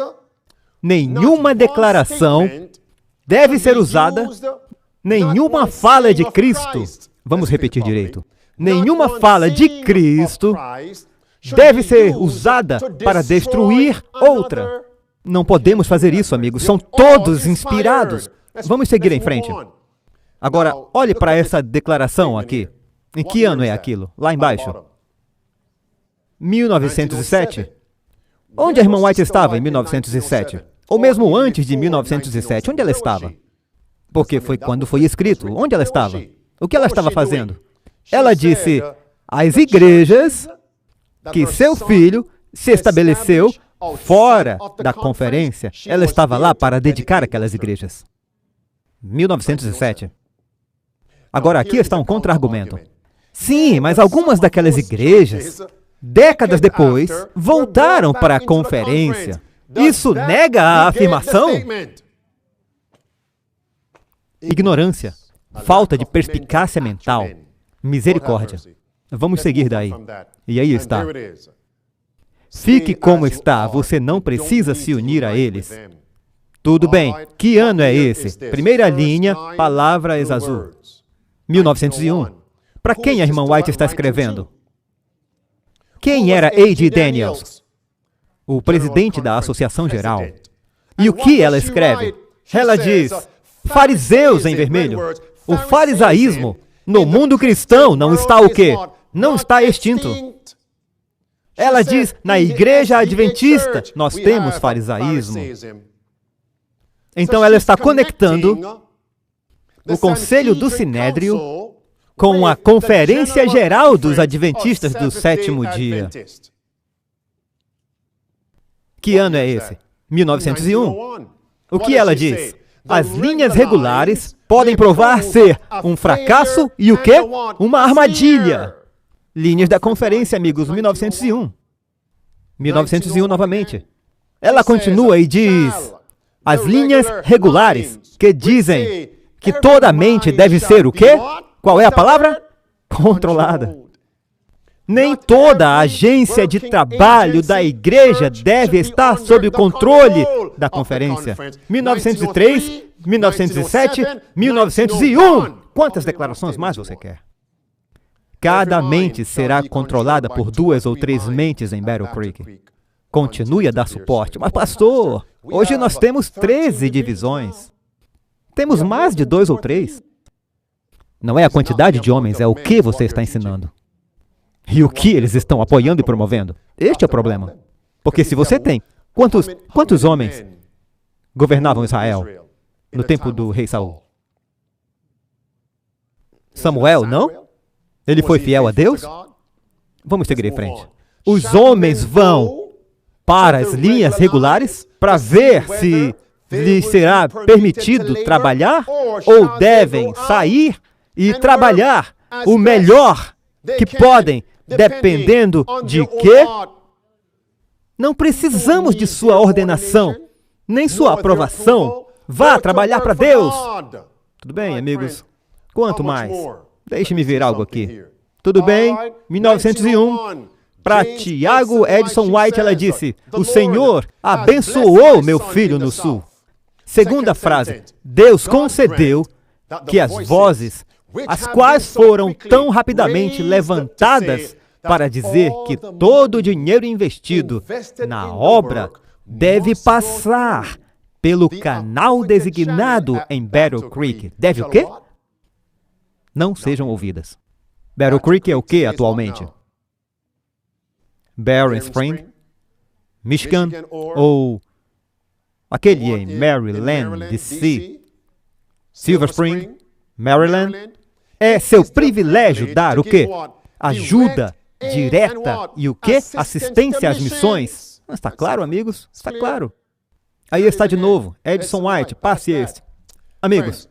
nenhuma declaração deve ser usada, nenhuma fala de Cristo, vamos repetir direito, nenhuma fala de Cristo deve ser usada para destruir outra. Não podemos fazer isso, amigos. São todos inspirados. Vamos seguir em frente. Agora, olhe para essa declaração aqui. Em que ano é aquilo? Lá embaixo. 1907. Onde a irmã White estava em 1907? Ou mesmo antes de 1907, onde ela estava? Porque foi quando foi escrito. Onde ela estava? O que ela estava fazendo? Ela disse às igrejas que seu filho se estabeleceu fora da conferência. Ela estava lá para dedicar aquelas igrejas. 1907. Agora, aqui está um contra-argumento. Sim, mas algumas daquelas igrejas, décadas depois, voltaram para a conferência. Isso nega a afirmação? Ignorância, falta de perspicácia mental, misericórdia. Vamos seguir daí. E aí está. Fique como está, você não precisa se unir a eles. Tudo bem, que ano é esse? Primeira linha, palavras azul. 1901. Para quem a irmã White está escrevendo? Quem era A.D. Daniels? O presidente da Associação Geral. E o que ela escreve? Ela diz, fariseus em vermelho. O farisaísmo no mundo cristão não está o quê? Não está extinto. Ela diz, na igreja adventista, nós temos farisaísmo. Então ela está conectando o conselho do Sinédrio com a Conferência Geral dos Adventistas do Sétimo Dia. Que ano é esse? 1901. O que ela diz? As linhas regulares podem provar ser um fracasso e o quê? Uma armadilha. Linhas da conferência, amigos, 1901. 1901 novamente. Ela continua e diz, as linhas regulares, que dizem que toda a mente deve ser o quê? Qual é a palavra? Controlada. Nem toda a agência de trabalho da igreja deve estar sob o controle da conferência. 1903, 1907, 1901. Quantas declarações mais você quer? Cada mente será controlada por 2 ou 3 mentes em Battle Creek. Continue a dar suporte. Mas, pastor, hoje nós temos 13 divisões. Temos mais de 2 ou 3. Não é a quantidade de homens, é o que você está ensinando. E o que eles estão apoiando e promovendo. Este é o problema. Porque se você tem... Quantos homens governavam Israel no tempo do rei Saul? Samuel, não? Ele foi fiel a Deus? Vamos seguir em frente. Os homens vão para as linhas regulares para ver se lhes será permitido trabalhar ou devem sair e trabalhar o melhor que podem, dependendo de quê? Não precisamos de sua ordenação, nem sua aprovação. Vá trabalhar para Deus. Tudo bem, amigos? Quanto mais? Deixe-me ver algo aqui. Tudo bem? 1901. Para Tiago Edson White, ela disse, o Senhor abençoou meu filho no sul. Segunda frase, Deus concedeu que as vozes, as quais foram tão rapidamente levantadas para dizer que todo o dinheiro investido na obra deve passar pelo canal designado em Battle Creek. Deve o quê? Não sejam ouvidas. Battle Creek é o que atualmente? Barren Spring, Michigan ou aquele em Maryland, D.C., Silver Spring, Maryland. É seu privilégio dar o quê? Ajuda direta e o quê? Assistência às missões. Não está claro, amigos? Está claro. Aí está de novo, Edson White, passe este. Amigos,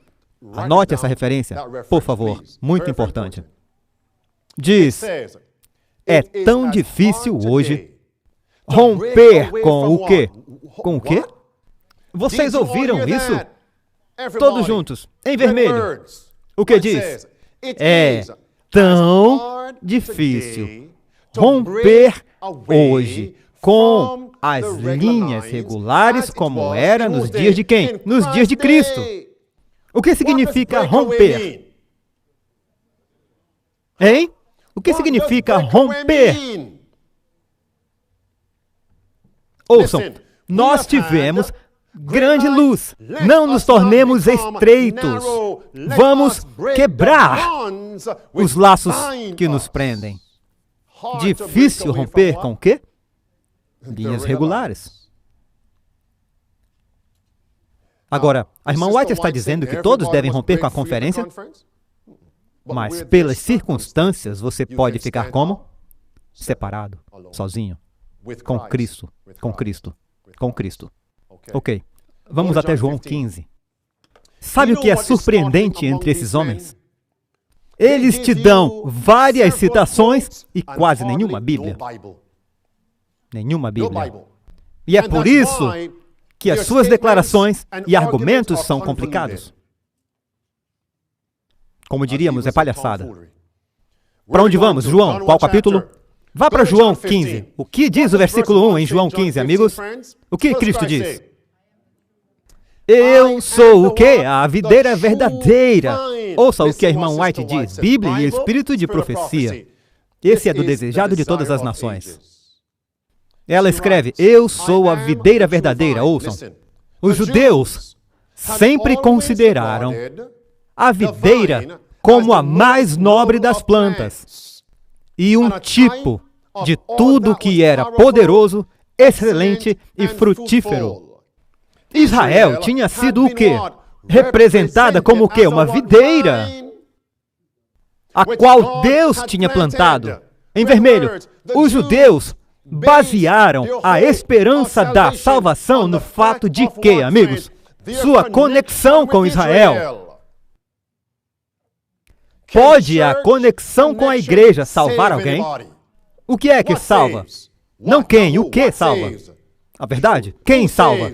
anote essa referência, por favor, muito importante. Diz, é tão difícil hoje romper com o quê? Com o quê? Vocês ouviram isso? Todos juntos, em vermelho. O que diz? É tão difícil romper hoje com as linhas regulares como era nos dias de quem? Nos dias de Cristo. O que significa romper? Hein? O que significa romper? Ouçam, Nós tivemos grande luz. Não nos tornemos estreitos. Vamos quebrar os laços que nos prendem. Difícil romper com o quê? Linhas regulares. Agora, a irmã White está dizendo que todos devem romper com a conferência, mas pelas circunstâncias você pode ficar como? Separado, sozinho, com Cristo, com Cristo, com Cristo. Ok, vamos até João 15. Sabe o que é surpreendente entre esses homens? Eles te dão várias citações e quase nenhuma Bíblia. Nenhuma Bíblia. E é por isso que as suas declarações e argumentos são complicados. Como diríamos, é palhaçada. Para onde vamos, João? Qual capítulo? Vá para João 15. O que diz o versículo 1 em João 15, amigos? O que Cristo diz? Eu sou o quê? A videira verdadeira. Ouça o que a irmã White diz. Bíblia e espírito de profecia. Esse é do desejado de todas as nações. Ela escreve, eu sou a videira verdadeira. Ouçam. Os judeus sempre consideraram a videira como a mais nobre das plantas e um tipo de tudo que era poderoso, excelente e frutífero. Israel tinha sido o quê? Representada como o quê? Uma videira, a qual Deus tinha plantado. Em vermelho, os judeus basearam a esperança da salvação no fato de que, amigos, sua conexão com Israel. Pode a conexão com a igreja salvar alguém? O que é que salva? Não quem, o que salva? A verdade? Quem salva?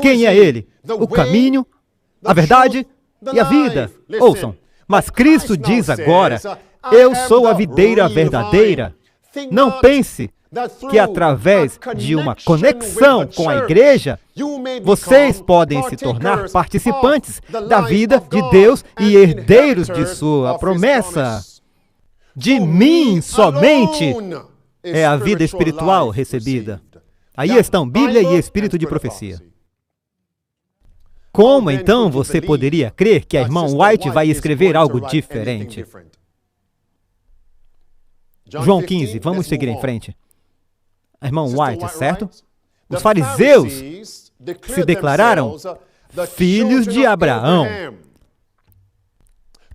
Quem é ele? O caminho, a verdade e a vida. Ouçam, mas Cristo diz agora, eu sou a videira verdadeira. Não pense que através de uma conexão com a igreja, vocês podem se tornar participantes da vida de Deus e herdeiros de sua promessa. De mim somente é a vida espiritual recebida. Aí estão Bíblia e Espírito de profecia. Como então você poderia crer que a irmã White vai escrever algo diferente? João 15, vamos seguir em frente. A irmã White, certo? Os fariseus se declararam filhos de Abraão.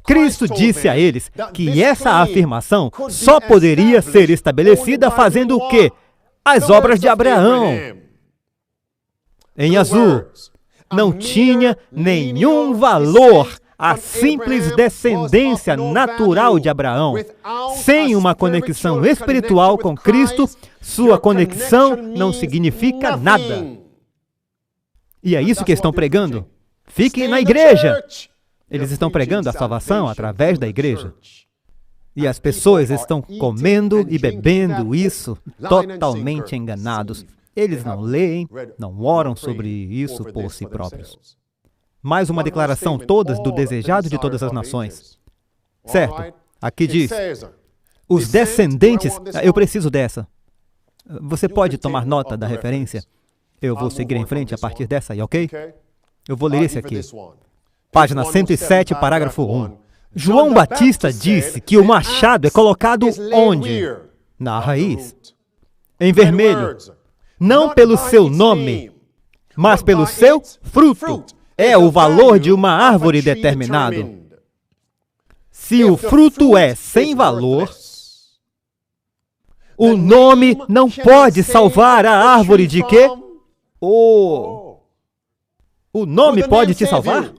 Cristo disse a eles que essa afirmação só poderia ser estabelecida fazendo o quê? As obras de Abraão. Em azul, não tinha nenhum valor a simples descendência natural de Abraão. Sem uma conexão espiritual com Cristo, sua conexão não significa nada. E é isso que estão pregando. Fiquem na igreja. Eles estão pregando a salvação através da igreja. E as pessoas estão comendo e bebendo isso totalmente enganados. Eles não leem, não oram sobre isso por si próprios. Mais uma declaração todas do desejado de todas as nações. Certo, aqui diz, os descendentes... Eu preciso dessa. Você pode tomar nota da referência? Eu vou seguir em frente a partir dessa aí, ok? Eu vou ler esse aqui. Página 107, parágrafo 1. João Batista disse que o machado é colocado onde? Na raiz. Em vermelho. Não pelo seu nome, mas pelo seu fruto. É o valor de uma árvore determinado. Se o fruto é sem valor, o nome não pode salvar a árvore de quê? O nome pode te salvar?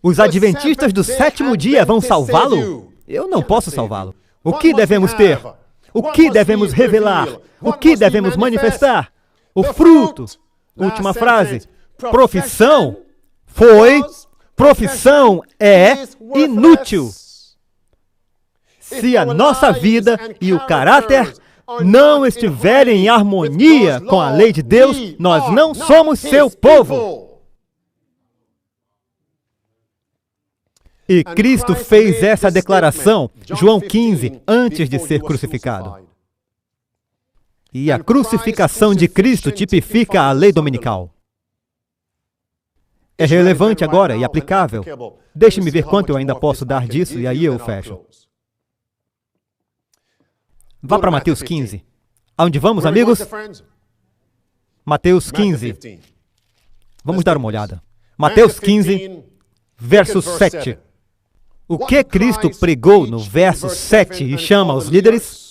Os adventistas do sétimo dia vão salvá-lo? Eu não posso salvá-lo. O que devemos ter? O que devemos revelar? O que devemos manifestar? O fruto. Última frase. Profissão foi, profissão é inútil. Se a nossa vida e o caráter não estiverem em harmonia com a lei de Deus, nós não somos seu povo. E Cristo fez essa declaração, João 15, antes de ser crucificado. E a crucificação de Cristo tipifica a lei dominical. É relevante agora e aplicável. Deixe-me ver quanto eu ainda posso dar disso e aí eu fecho. Vá para Mateus 15. Aonde vamos, amigos? Mateus 15. Vamos dar uma olhada. Mateus 15, verso 7. O que Cristo pregou no verso 7 e chama os líderes?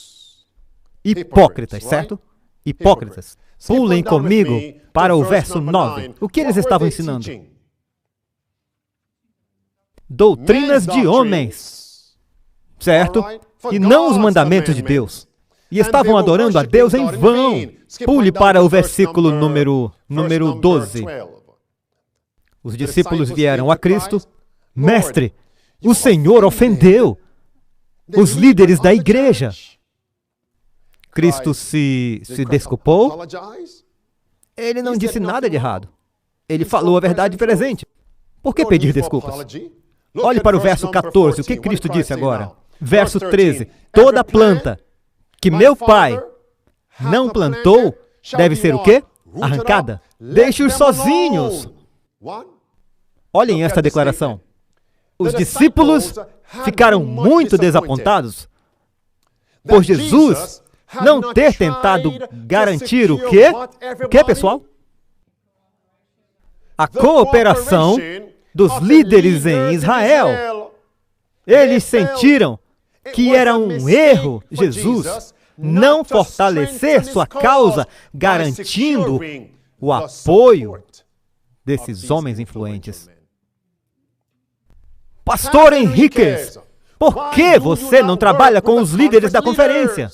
Hipócritas, certo? Hipócritas. Pulem comigo para o verso 9. O que eles estavam ensinando? Doutrinas de homens, certo? E não os mandamentos de Deus. E estavam adorando a Deus em vão. Pule para o versículo número 12. Os discípulos vieram a Cristo. Mestre, o Senhor ofendeu os líderes da igreja. Cristo se desculpou. Ele não disse nada de errado. Ele falou a verdade presente. Por que pedir desculpas? Olhe para o verso 14. O que Cristo disse agora? Verso 13. Toda planta que meu Pai não plantou deve ser o quê? Arrancada. Deixe-os sozinhos. Olhem esta declaração. Os discípulos ficaram muito desapontados por Jesus não ter tentado garantir o quê? O quê, pessoal? A cooperação dos líderes em Israel. Eles sentiram que era um erro Jesus não fortalecer sua causa, garantindo o apoio desses homens influentes. Pastor Henriquez, por que você não trabalha com os líderes da conferência?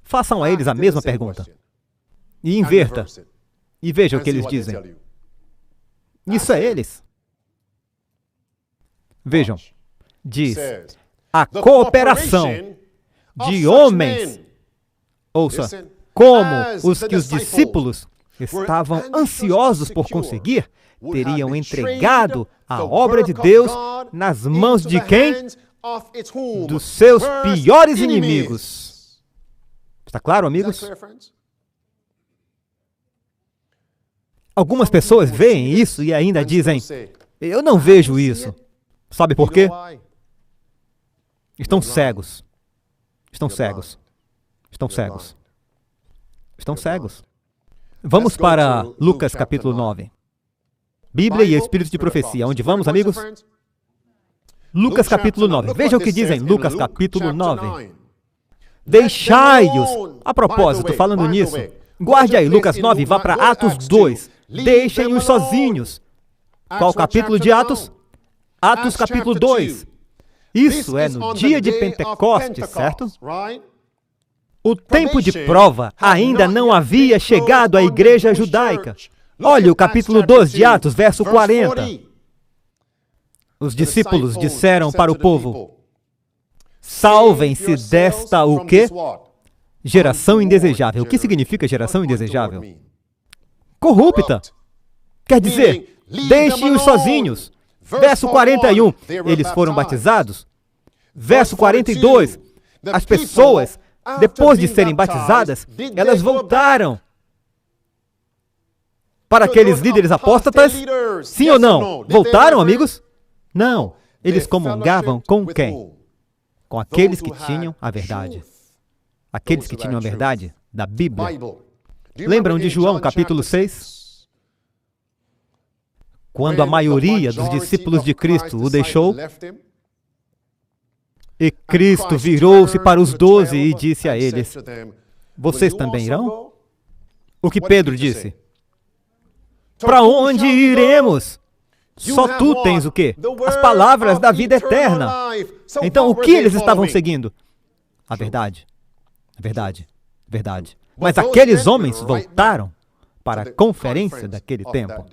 Façam a eles a mesma pergunta. E inverta. E veja o que eles dizem. Isso é eles. Vejam. Diz, a cooperação de homens, ouça, como os que os discípulos estavam ansiosos por conseguir, teriam entregado a obra de Deus nas mãos de quem? Dos seus piores inimigos. Está claro, amigos? Algumas pessoas veem isso e ainda dizem, eu não vejo isso. Sabe por quê? Estão cegos. Estão cegos. Estão cegos. Estão cegos. Vamos para Lucas capítulo 9. Bíblia e Espírito de Profecia. Onde vamos, amigos? Lucas capítulo 9. Veja o que diz em Lucas capítulo 9. Deixai-os. A propósito, falando nisso, guarde aí Lucas 9 e vá para Atos 2. Deixem-os sozinhos. Qual capítulo de Atos? Atos capítulo 2. Isso é no dia de Pentecostes, certo? O tempo de prova ainda não havia chegado à igreja judaica. Olha o capítulo 2 de Atos, verso 40. Os discípulos disseram para o povo, salvem-se desta o quê? Geração indesejável. O que significa geração indesejável? Corrupta. Quer dizer, deixem-os sozinhos. Verso 41, eles foram batizados. Verso 42, as pessoas, depois de serem batizadas, elas voltaram para aqueles líderes apóstatas? Sim ou não? Voltaram, amigos? Não. Eles comungavam com quem? Com aqueles que tinham a verdade. Aqueles que tinham a verdade da Bíblia. Lembram de João, capítulo 6? Quando a maioria dos discípulos de Cristo o deixou, e Cristo virou-se para os 12 e disse a eles, vocês também irão? O que Pedro disse? Para onde iremos? Só tu tens o quê? As palavras da vida eterna. Então, o que eles estavam seguindo? A verdade. A verdade. A verdade. Mas aqueles homens voltaram para a conferência daquele tempo.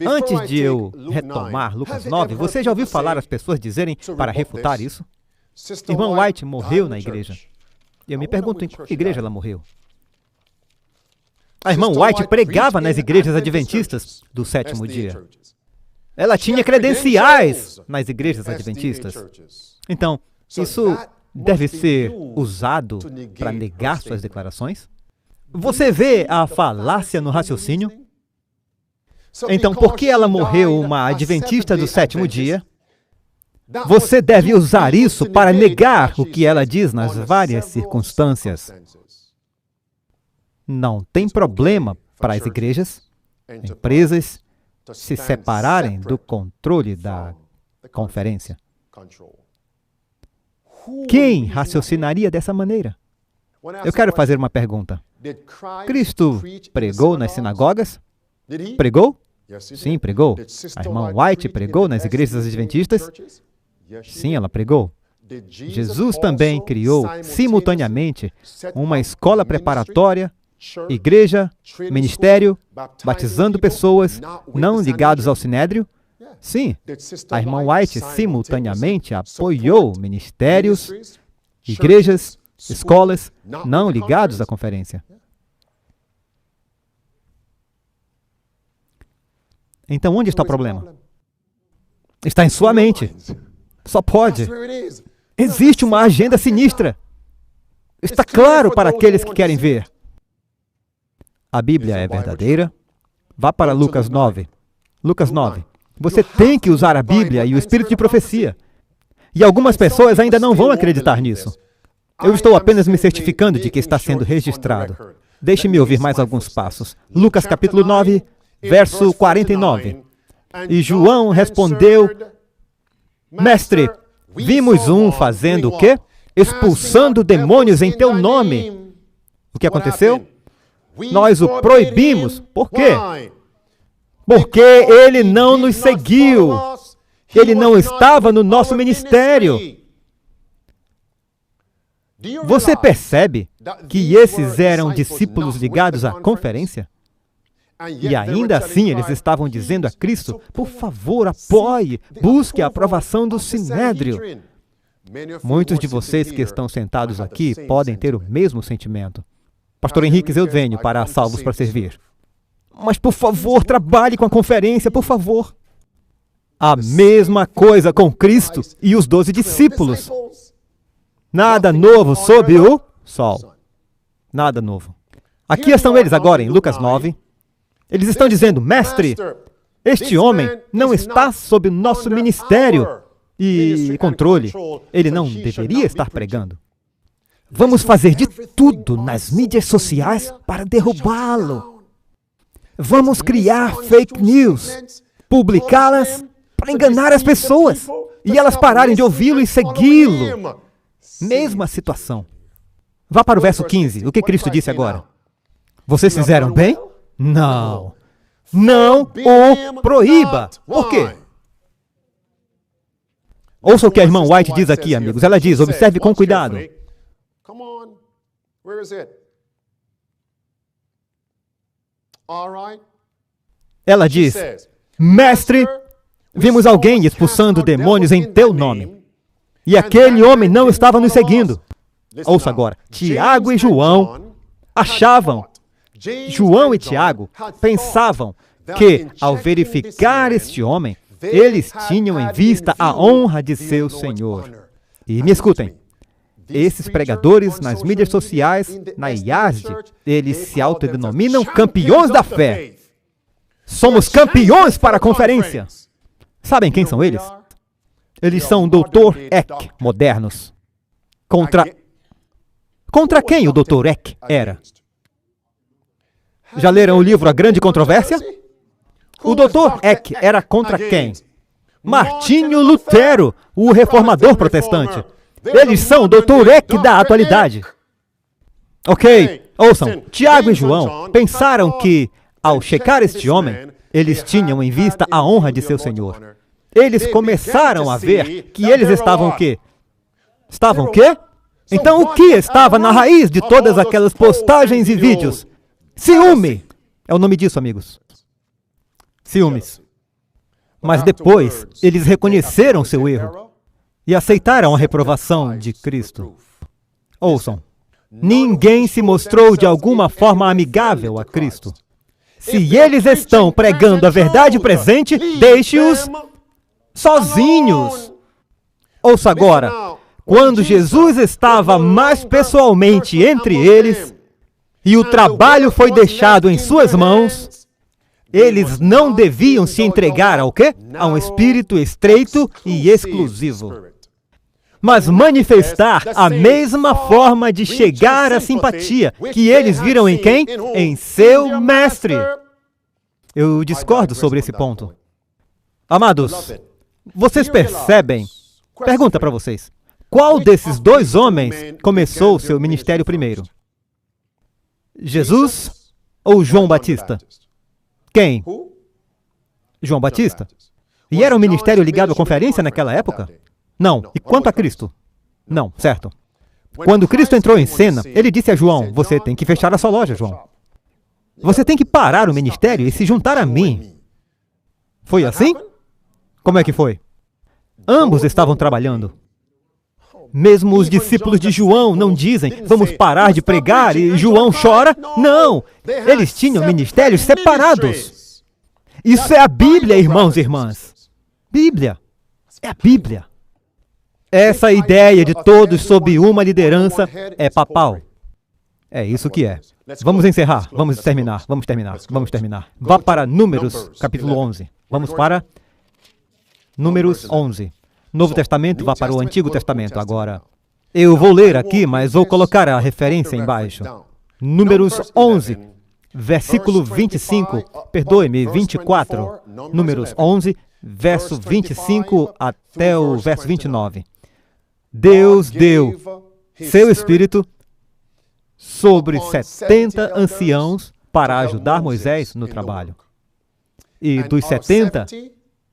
Antes de eu retomar Lucas 9, você já ouviu falar as pessoas dizerem para refutar isso? Irmã White morreu na igreja. Eu me pergunto em qual igreja ela morreu. A irmã White pregava nas igrejas adventistas do sétimo dia. Ela tinha credenciais nas igrejas adventistas. Então, isso deve ser usado para negar suas declarações? Você vê a falácia no raciocínio? Então, porque ela morreu uma adventista do sétimo dia, você deve usar isso para negar o que ela diz nas várias circunstâncias. Não tem problema para as igrejas, empresas, se separarem do controle da conferência. Quem raciocinaria dessa maneira? Eu quero fazer uma pergunta. Cristo pregou nas sinagogas? Pregou? Sim, pregou. A irmã White pregou nas igrejas adventistas? Sim, ela pregou. Jesus também criou simultaneamente uma escola preparatória, igreja, ministério, batizando pessoas não ligados ao sinédrio? Sim, a irmã White simultaneamente apoiou ministérios, igrejas, escolas não ligados à conferência. Então, onde está o problema? Está em sua mente. Só pode. Existe uma agenda sinistra. Está claro para aqueles que querem ver. A Bíblia é verdadeira. Vá para Lucas 9. Lucas 9. Você tem que usar a Bíblia e o Espírito de profecia. E algumas pessoas ainda não vão acreditar nisso. Eu estou apenas me certificando de que está sendo registrado. Deixe-me ouvir mais alguns passos. Lucas capítulo 9, verso 49. E João respondeu: Mestre, vimos um fazendo o quê? Expulsando demônios em teu nome. O que aconteceu? Nós o proibimos. Por quê? Porque ele não nos seguiu. Ele não estava no nosso ministério. Você percebe que esses eram discípulos ligados à conferência? E ainda assim eles estavam dizendo a Cristo: por favor, apoie, busque a aprovação do sinédrio. Muitos de vocês que estão sentados aqui podem ter o mesmo sentimento. Pastor Henrique, eu venho para Salvos para Servir. Mas, por favor, trabalhe com a conferência, por favor. A mesma coisa com Cristo e os 12 discípulos. Nada novo sob o sol. Nada novo. Aqui estão eles agora em Lucas 9. Eles estão dizendo: Mestre, este homem não está sob o nosso ministério e controle. Ele não deveria estar pregando. Vamos fazer de tudo nas mídias sociais para derrubá-lo. Vamos criar fake news, publicá-las para enganar as pessoas e elas pararem de ouvi-lo e segui-lo. Mesma situação. Vá para o verso 15. O que Cristo disse agora? Vocês fizeram bem? Não. Não o proíba. Por quê? Ouça o que a irmã White diz aqui, amigos. Ela diz: observe com cuidado. Ela diz: Mestre, vimos alguém expulsando demônios em teu nome. E aquele homem não estava nos seguindo. Ouça agora. Tiago e João achavam, João e Tiago pensavam que, ao verificar este homem, eles tinham em vista a honra de seu Senhor. E me escutem. Esses pregadores nas mídias sociais, na IASD, eles se autodenominam campeões da fé. Somos campeões para a conferência. Sabem quem são eles? Eles são Dr. Eck modernos. Contra quem o Dr. Eck era? Já leram o livro A Grande Controvérsia? O Dr. Eck era contra quem? Martinho Lutero, o reformador protestante. Eles são o Dr. Eck da atualidade. Ok, ouçam. Tiago e João pensaram que, ao checar este homem, eles tinham em vista a honra de seu Senhor. Eles começaram a ver que eles estavam o quê? Estavam o quê? Então o que estava na raiz de todas aquelas postagens e vídeos? Ciúme! É o nome disso, amigos. Ciúmes. Mas depois, eles reconheceram seu erro e aceitaram a reprovação de Cristo. Ouçam. Ninguém se mostrou de alguma forma amigável a Cristo. Se eles estão pregando a verdade presente, deixe-os sozinhos. Ouça agora. quando Jesus estava mais pessoalmente entre eles e o trabalho foi deixado em suas mãos, eles não deviam se entregar ao quê? A um espírito estreito e exclusivo, mas manifestar a mesma forma de chegar à simpatia que eles viram em quem? Em seu mestre. Eu discordo sobre esse ponto. Amados, vocês percebem? Pergunta para vocês. Qual desses dois homens começou seu ministério primeiro? Jesus ou João Batista? Quem? João Batista. E era um ministério ligado à conferência naquela época? Não. E quanto a Cristo? Não, certo. Quando Cristo entrou em cena, ele disse a João, você tem que fechar a sua loja, João. Você tem que parar o ministério e se juntar a mim. Foi assim? Como é que foi? Ambos estavam trabalhando. Mesmo os discípulos de João não dizem, vamos parar de pregar e João chora. Não! Eles tinham ministérios separados. Isso é a Bíblia, irmãos e irmãs. Bíblia. É a Bíblia. Essa ideia de todos sob uma liderança é papal. É isso que é. Vamos encerrar, vamos terminar. Vá para Números, capítulo 11. Vamos para Números 11. Novo Testamento, vá para o Antigo Testamento agora. Eu vou ler aqui, mas vou colocar a referência embaixo. Números 11, versículo 25, perdoe-me, 24. Números 11, verso 25 até o verso 29. Deus deu seu Espírito sobre 70 anciãos para ajudar Moisés no trabalho. E dos 70,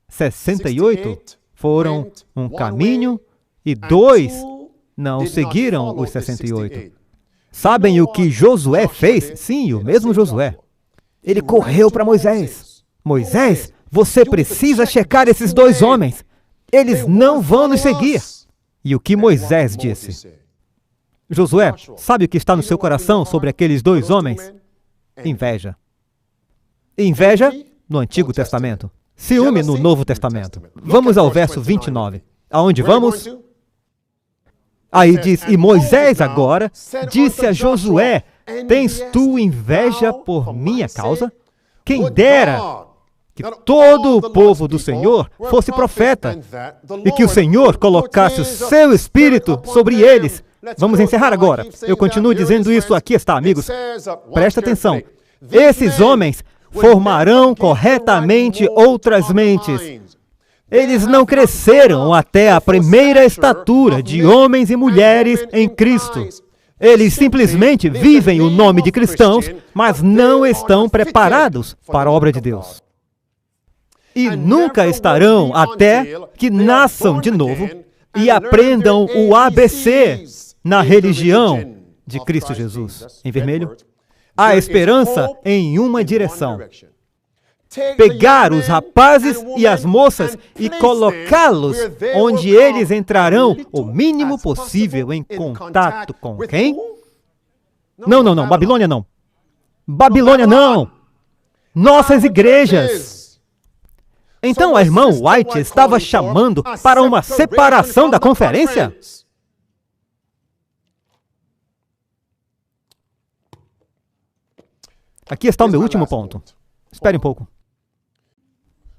68 foram um caminho e 2 não seguiram os 68. Sabem o que Josué fez? Sim, o mesmo Josué. Ele correu para Moisés. Moisés, você precisa checar esses dois homens. Eles não vão nos seguir. E o que Moisés disse? Josué, sabe o que está no seu coração sobre aqueles dois homens? Inveja. Inveja no Antigo Testamento. Ciúme no Novo Testamento. Vamos ao verso 29. Aonde vamos? Aí diz, e Moisés agora disse a Josué, tens tu inveja por minha causa? Quem dera que todo o povo do Senhor fosse profeta e que o Senhor colocasse o seu Espírito sobre eles. Vamos encerrar agora. Eu continuo dizendo isso, aqui está, amigos. Presta atenção. Esses homens formarão corretamente outras mentes. Eles não cresceram até a primeira estatura de homens e mulheres em Cristo. Eles simplesmente vivem o nome de cristãos, mas não estão preparados para a obra de Deus. E nunca estarão até que nasçam de novo e aprendam o ABC na religião de Cristo Jesus. Em vermelho. A esperança em uma direção. Pegar os rapazes e as moças e colocá-los onde eles entrarão o mínimo possível em contato com quem? Não, Babilônia não. Babilônia não! Nossas igrejas! Então a irmã White estava chamando para uma separação da conferência? Aqui está o meu último ponto. Espere um pouco.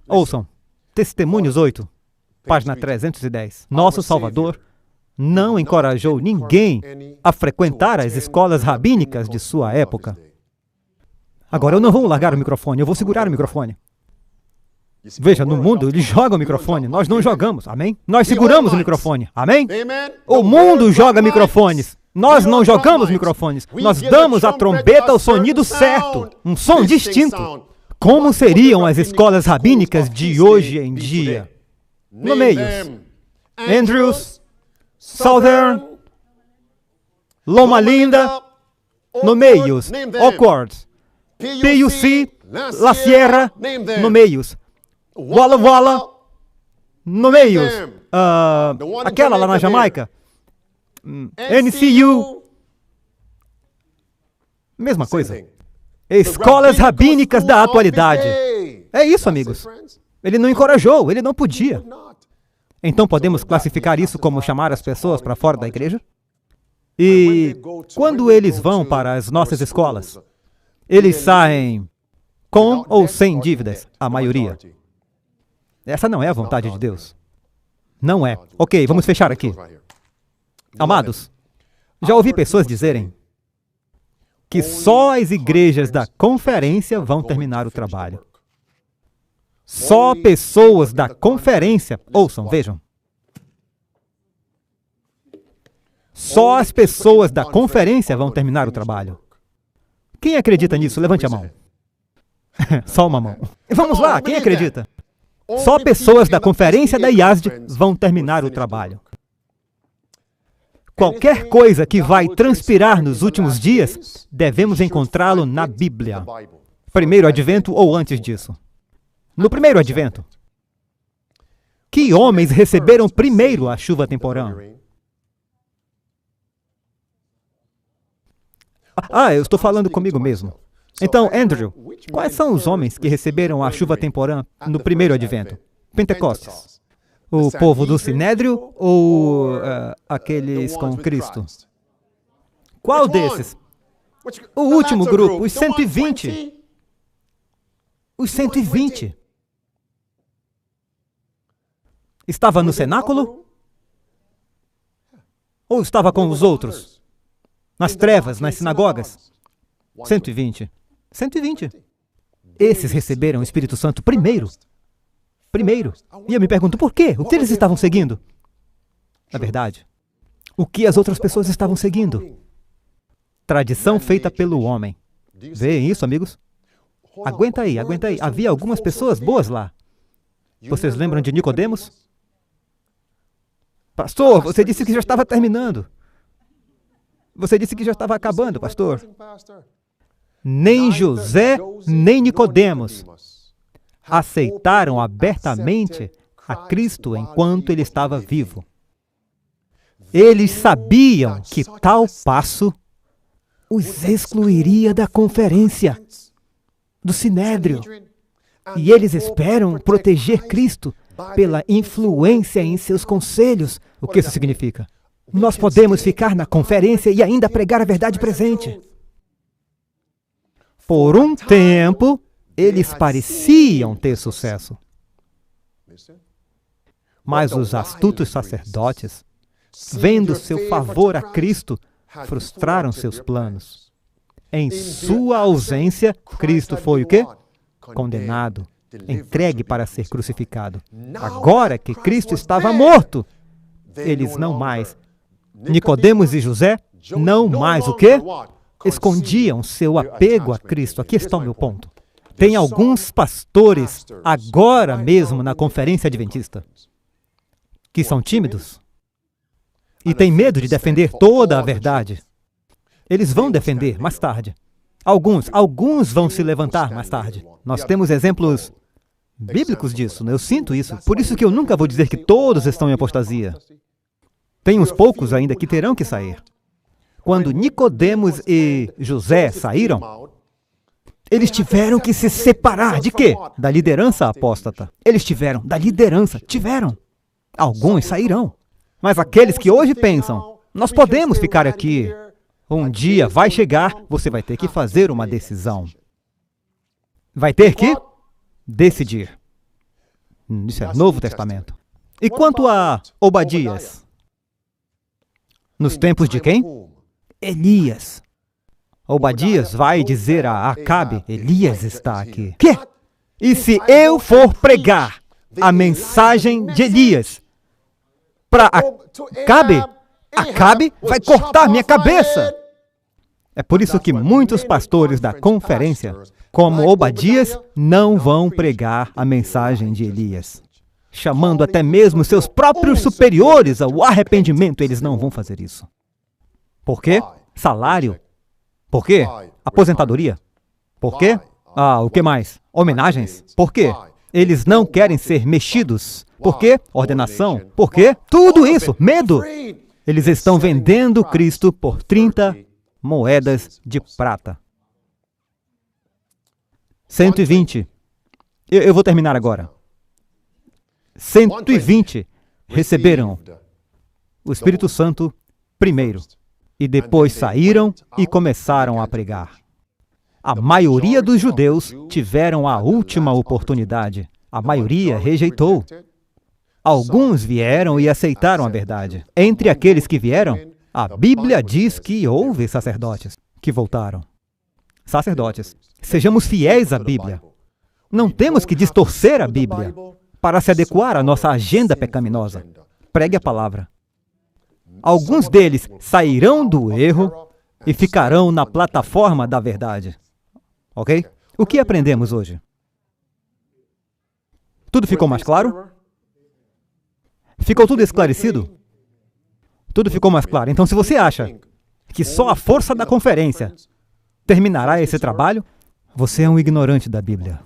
Ouçam. Testemunhos 8, página 310. Nosso Salvador não encorajou ninguém a frequentar as escolas rabínicas de sua época. Agora, eu não vou largar o microfone, eu vou segurar o microfone. Veja, no mundo, eles jogam o microfone, nós não jogamos, amém? Nós seguramos o microfone, amém? O mundo joga microfones. Nós não jogamos microfones, nós damos à trombeta o sonido certo, um som distinto. Como seriam as escolas rabínicas de hoje em dia? Nomeios: Andrews, Southern, Loma Linda, Nomeios, Oxford, PUC, La Sierra, Nomeios, Walla Walla, Nomeios, aquela lá na Jamaica, NCU, mesma coisa. Escolas rabínicas da atualidade. É isso, amigos. Ele não encorajou, ele não podia. Então podemos classificar isso como chamar as pessoas para fora da igreja? E quando eles vão para as nossas escolas, eles saem com ou sem dívidas, a maioria. Essa não é a vontade de Deus. Não é. Ok, vamos fechar aqui. Amados, já ouvi pessoas dizerem que só as igrejas da conferência vão terminar o trabalho. Só pessoas da conferência, ouçam, vejam. Só as pessoas da conferência vão terminar o trabalho. Quem acredita nisso? Levante a mão. Só uma mão. Vamos lá, quem acredita? Só pessoas da conferência da IASD vão terminar o trabalho. Qualquer coisa que vai transpirar nos últimos dias, devemos encontrá-lo na Bíblia. Primeiro advento ou antes disso? No primeiro advento. Que homens receberam primeiro a chuva temporã? Eu estou falando comigo mesmo. Então, Andrew, quais são os homens que receberam a chuva temporã no primeiro advento? Pentecostes. O povo do Sinédrio ou aqueles com Cristo? Qual desses? O último grupo, os 120. Os 120. Estava no cenáculo? Ou estava com os outros? Nas trevas, nas sinagogas? 120. 120. Esses receberam o Espírito Santo primeiro. Primeiro. E eu me pergunto por quê? O que eles estavam seguindo? Na verdade, o que as outras pessoas estavam seguindo? Tradição feita pelo homem. Veem isso, amigos? Aguenta aí, aguenta aí. Havia algumas pessoas boas lá. Vocês lembram de Nicodemos? Pastor, você disse que já estava terminando. Você disse que já estava acabando, pastor. Nem José, nem Nicodemos aceitaram abertamente a Cristo enquanto ele estava vivo. Eles sabiam que tal passo os excluiria da conferência, do Sinédrio. E eles esperam proteger Cristo pela influência em seus conselhos. O que isso significa? Nós podemos ficar na conferência e ainda pregar a verdade presente. Por um tempo, eles pareciam ter sucesso. Mas os astutos sacerdotes, vendo seu favor a Cristo, frustraram seus planos. Em sua ausência, Cristo foi o quê? Condenado, entregue para ser crucificado. Agora que Cristo estava morto, eles não mais, Nicodemos e José, não mais o quê? Escondiam seu apego a Cristo. Aqui está o meu ponto. Tem alguns pastores, agora mesmo na conferência adventista, que são tímidos e têm medo de defender toda a verdade. Eles vão defender mais tarde. Alguns vão se levantar mais tarde. Nós temos exemplos bíblicos disso, eu sinto isso. Por isso que eu nunca vou dizer que todos estão em apostasia. Tem uns poucos ainda que terão que sair. Quando Nicodemos e José saíram, eles tiveram que se separar de quê? Da liderança apóstata. Eles tiveram, da liderança, tiveram. Alguns sairão. Mas aqueles que hoje pensam, nós podemos ficar aqui. Um dia vai chegar, você vai ter que fazer uma decisão. Vai ter que decidir. Isso é Novo Testamento. E quanto a Obadias? Nos tempos de quem? Elias. Obadias vai dizer a Acabe, Elias está aqui. Quê? E se eu for pregar a mensagem de Elias para Acabe, Acabe vai cortar minha cabeça. É por isso que muitos pastores da conferência, como Obadias, não vão pregar a mensagem de Elias. Chamando até mesmo seus próprios superiores ao arrependimento, eles não vão fazer isso. Por quê? Salário. Por quê? Aposentadoria. Por quê? O que mais? Homenagens. Por quê? Eles não querem ser mexidos. Por quê? Ordenação. Por quê? Tudo isso. Medo. Eles estão vendendo Cristo por 30 moedas de prata. 120. Eu vou terminar agora. 120 receberam o Espírito Santo primeiro, e depois saíram e começaram a pregar. A maioria dos judeus tiveram a última oportunidade. A maioria rejeitou. Alguns vieram e aceitaram a verdade. Entre aqueles que vieram, a Bíblia diz que houve sacerdotes que voltaram. Sacerdotes. Sejamos fiéis à Bíblia. Não temos que distorcer a Bíblia para se adequar à nossa agenda pecaminosa. Pregue a palavra. Alguns deles sairão do erro e ficarão na plataforma da verdade. Ok? O que aprendemos hoje? Tudo ficou mais claro? Ficou tudo esclarecido? Tudo ficou mais claro. Então, se você acha que só a força da conferência terminará esse trabalho, você é um ignorante da Bíblia.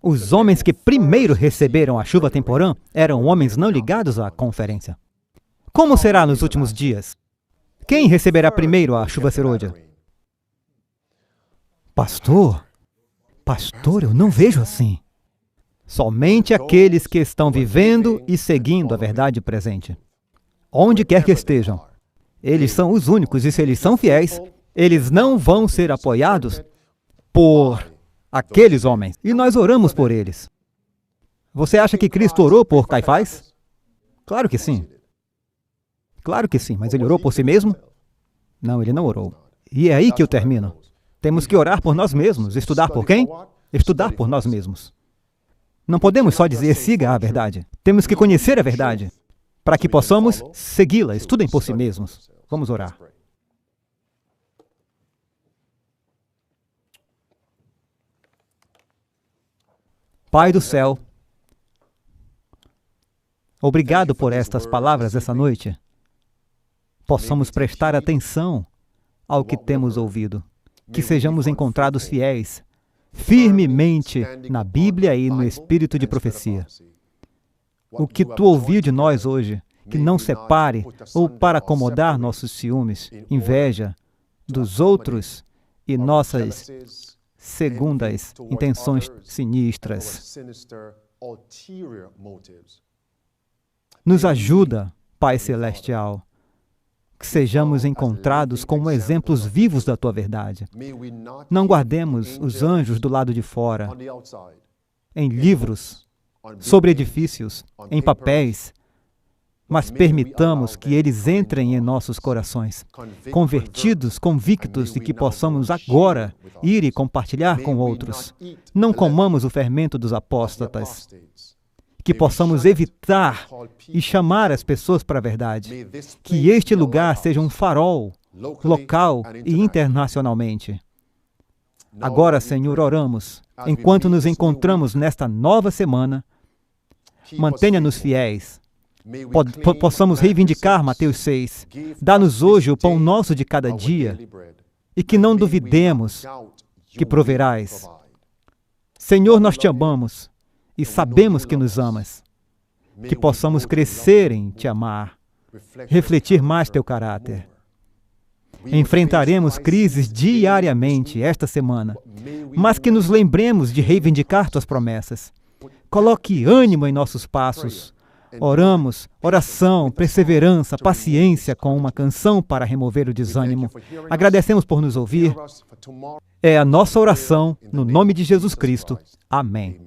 Os homens que primeiro receberam a chuva temporã eram homens não ligados à conferência. Como será nos últimos dias? Quem receberá primeiro a chuva serôdia? Pastor, eu não vejo assim. Somente aqueles que estão vivendo e seguindo a verdade presente. Onde quer que estejam, eles são os únicos, e se eles são fiéis, eles não vão ser apoiados por aqueles homens. E nós oramos por eles. Você acha que Cristo orou por Caifás? Claro que sim. Claro que sim, mas ele orou por si mesmo? Não, ele não orou. E é aí que eu termino. Temos que orar por nós mesmos. Estudar por quem? Estudar por nós mesmos. Não podemos só dizer, siga a verdade. Temos que conhecer a verdade, para que possamos segui-la. Estudem por si mesmos. Vamos orar. Pai do céu, obrigado por estas palavras essa noite. Possamos prestar atenção ao que temos ouvido. Que sejamos encontrados fiéis, firmemente na Bíblia e no espírito de profecia. O que tu ouviu de nós hoje, que não separe ou para acomodar nossos ciúmes, inveja dos outros e nossas segundas intenções sinistras. Nos ajuda, Pai Celestial, que sejamos encontrados como exemplos vivos da Tua verdade. Não guardemos os anjos do lado de fora, em livros, sobre edifícios, em papéis, mas permitamos que eles entrem em nossos corações, convertidos, convictos de que possamos agora ir e compartilhar com outros. Não comamos o fermento dos apóstatas, que possamos evitar e chamar as pessoas para a verdade. Que este lugar seja um farol, local e internacionalmente. Agora, Senhor, oramos, enquanto nos encontramos nesta nova semana, mantenha-nos fiéis. Possamos reivindicar Mateus 6. Dá-nos hoje o pão nosso de cada dia e que não duvidemos que proverás. Senhor, nós te amamos e sabemos que nos amas. Que possamos crescer em te amar, refletir mais teu caráter. Enfrentaremos crises diariamente esta semana, mas que nos lembremos de reivindicar tuas promessas. Coloque ânimo em nossos passos. Oramos, oração, perseverança, paciência com uma canção para remover o desânimo. Agradecemos por nos ouvir. É a nossa oração, no nome de Jesus Cristo. Amém.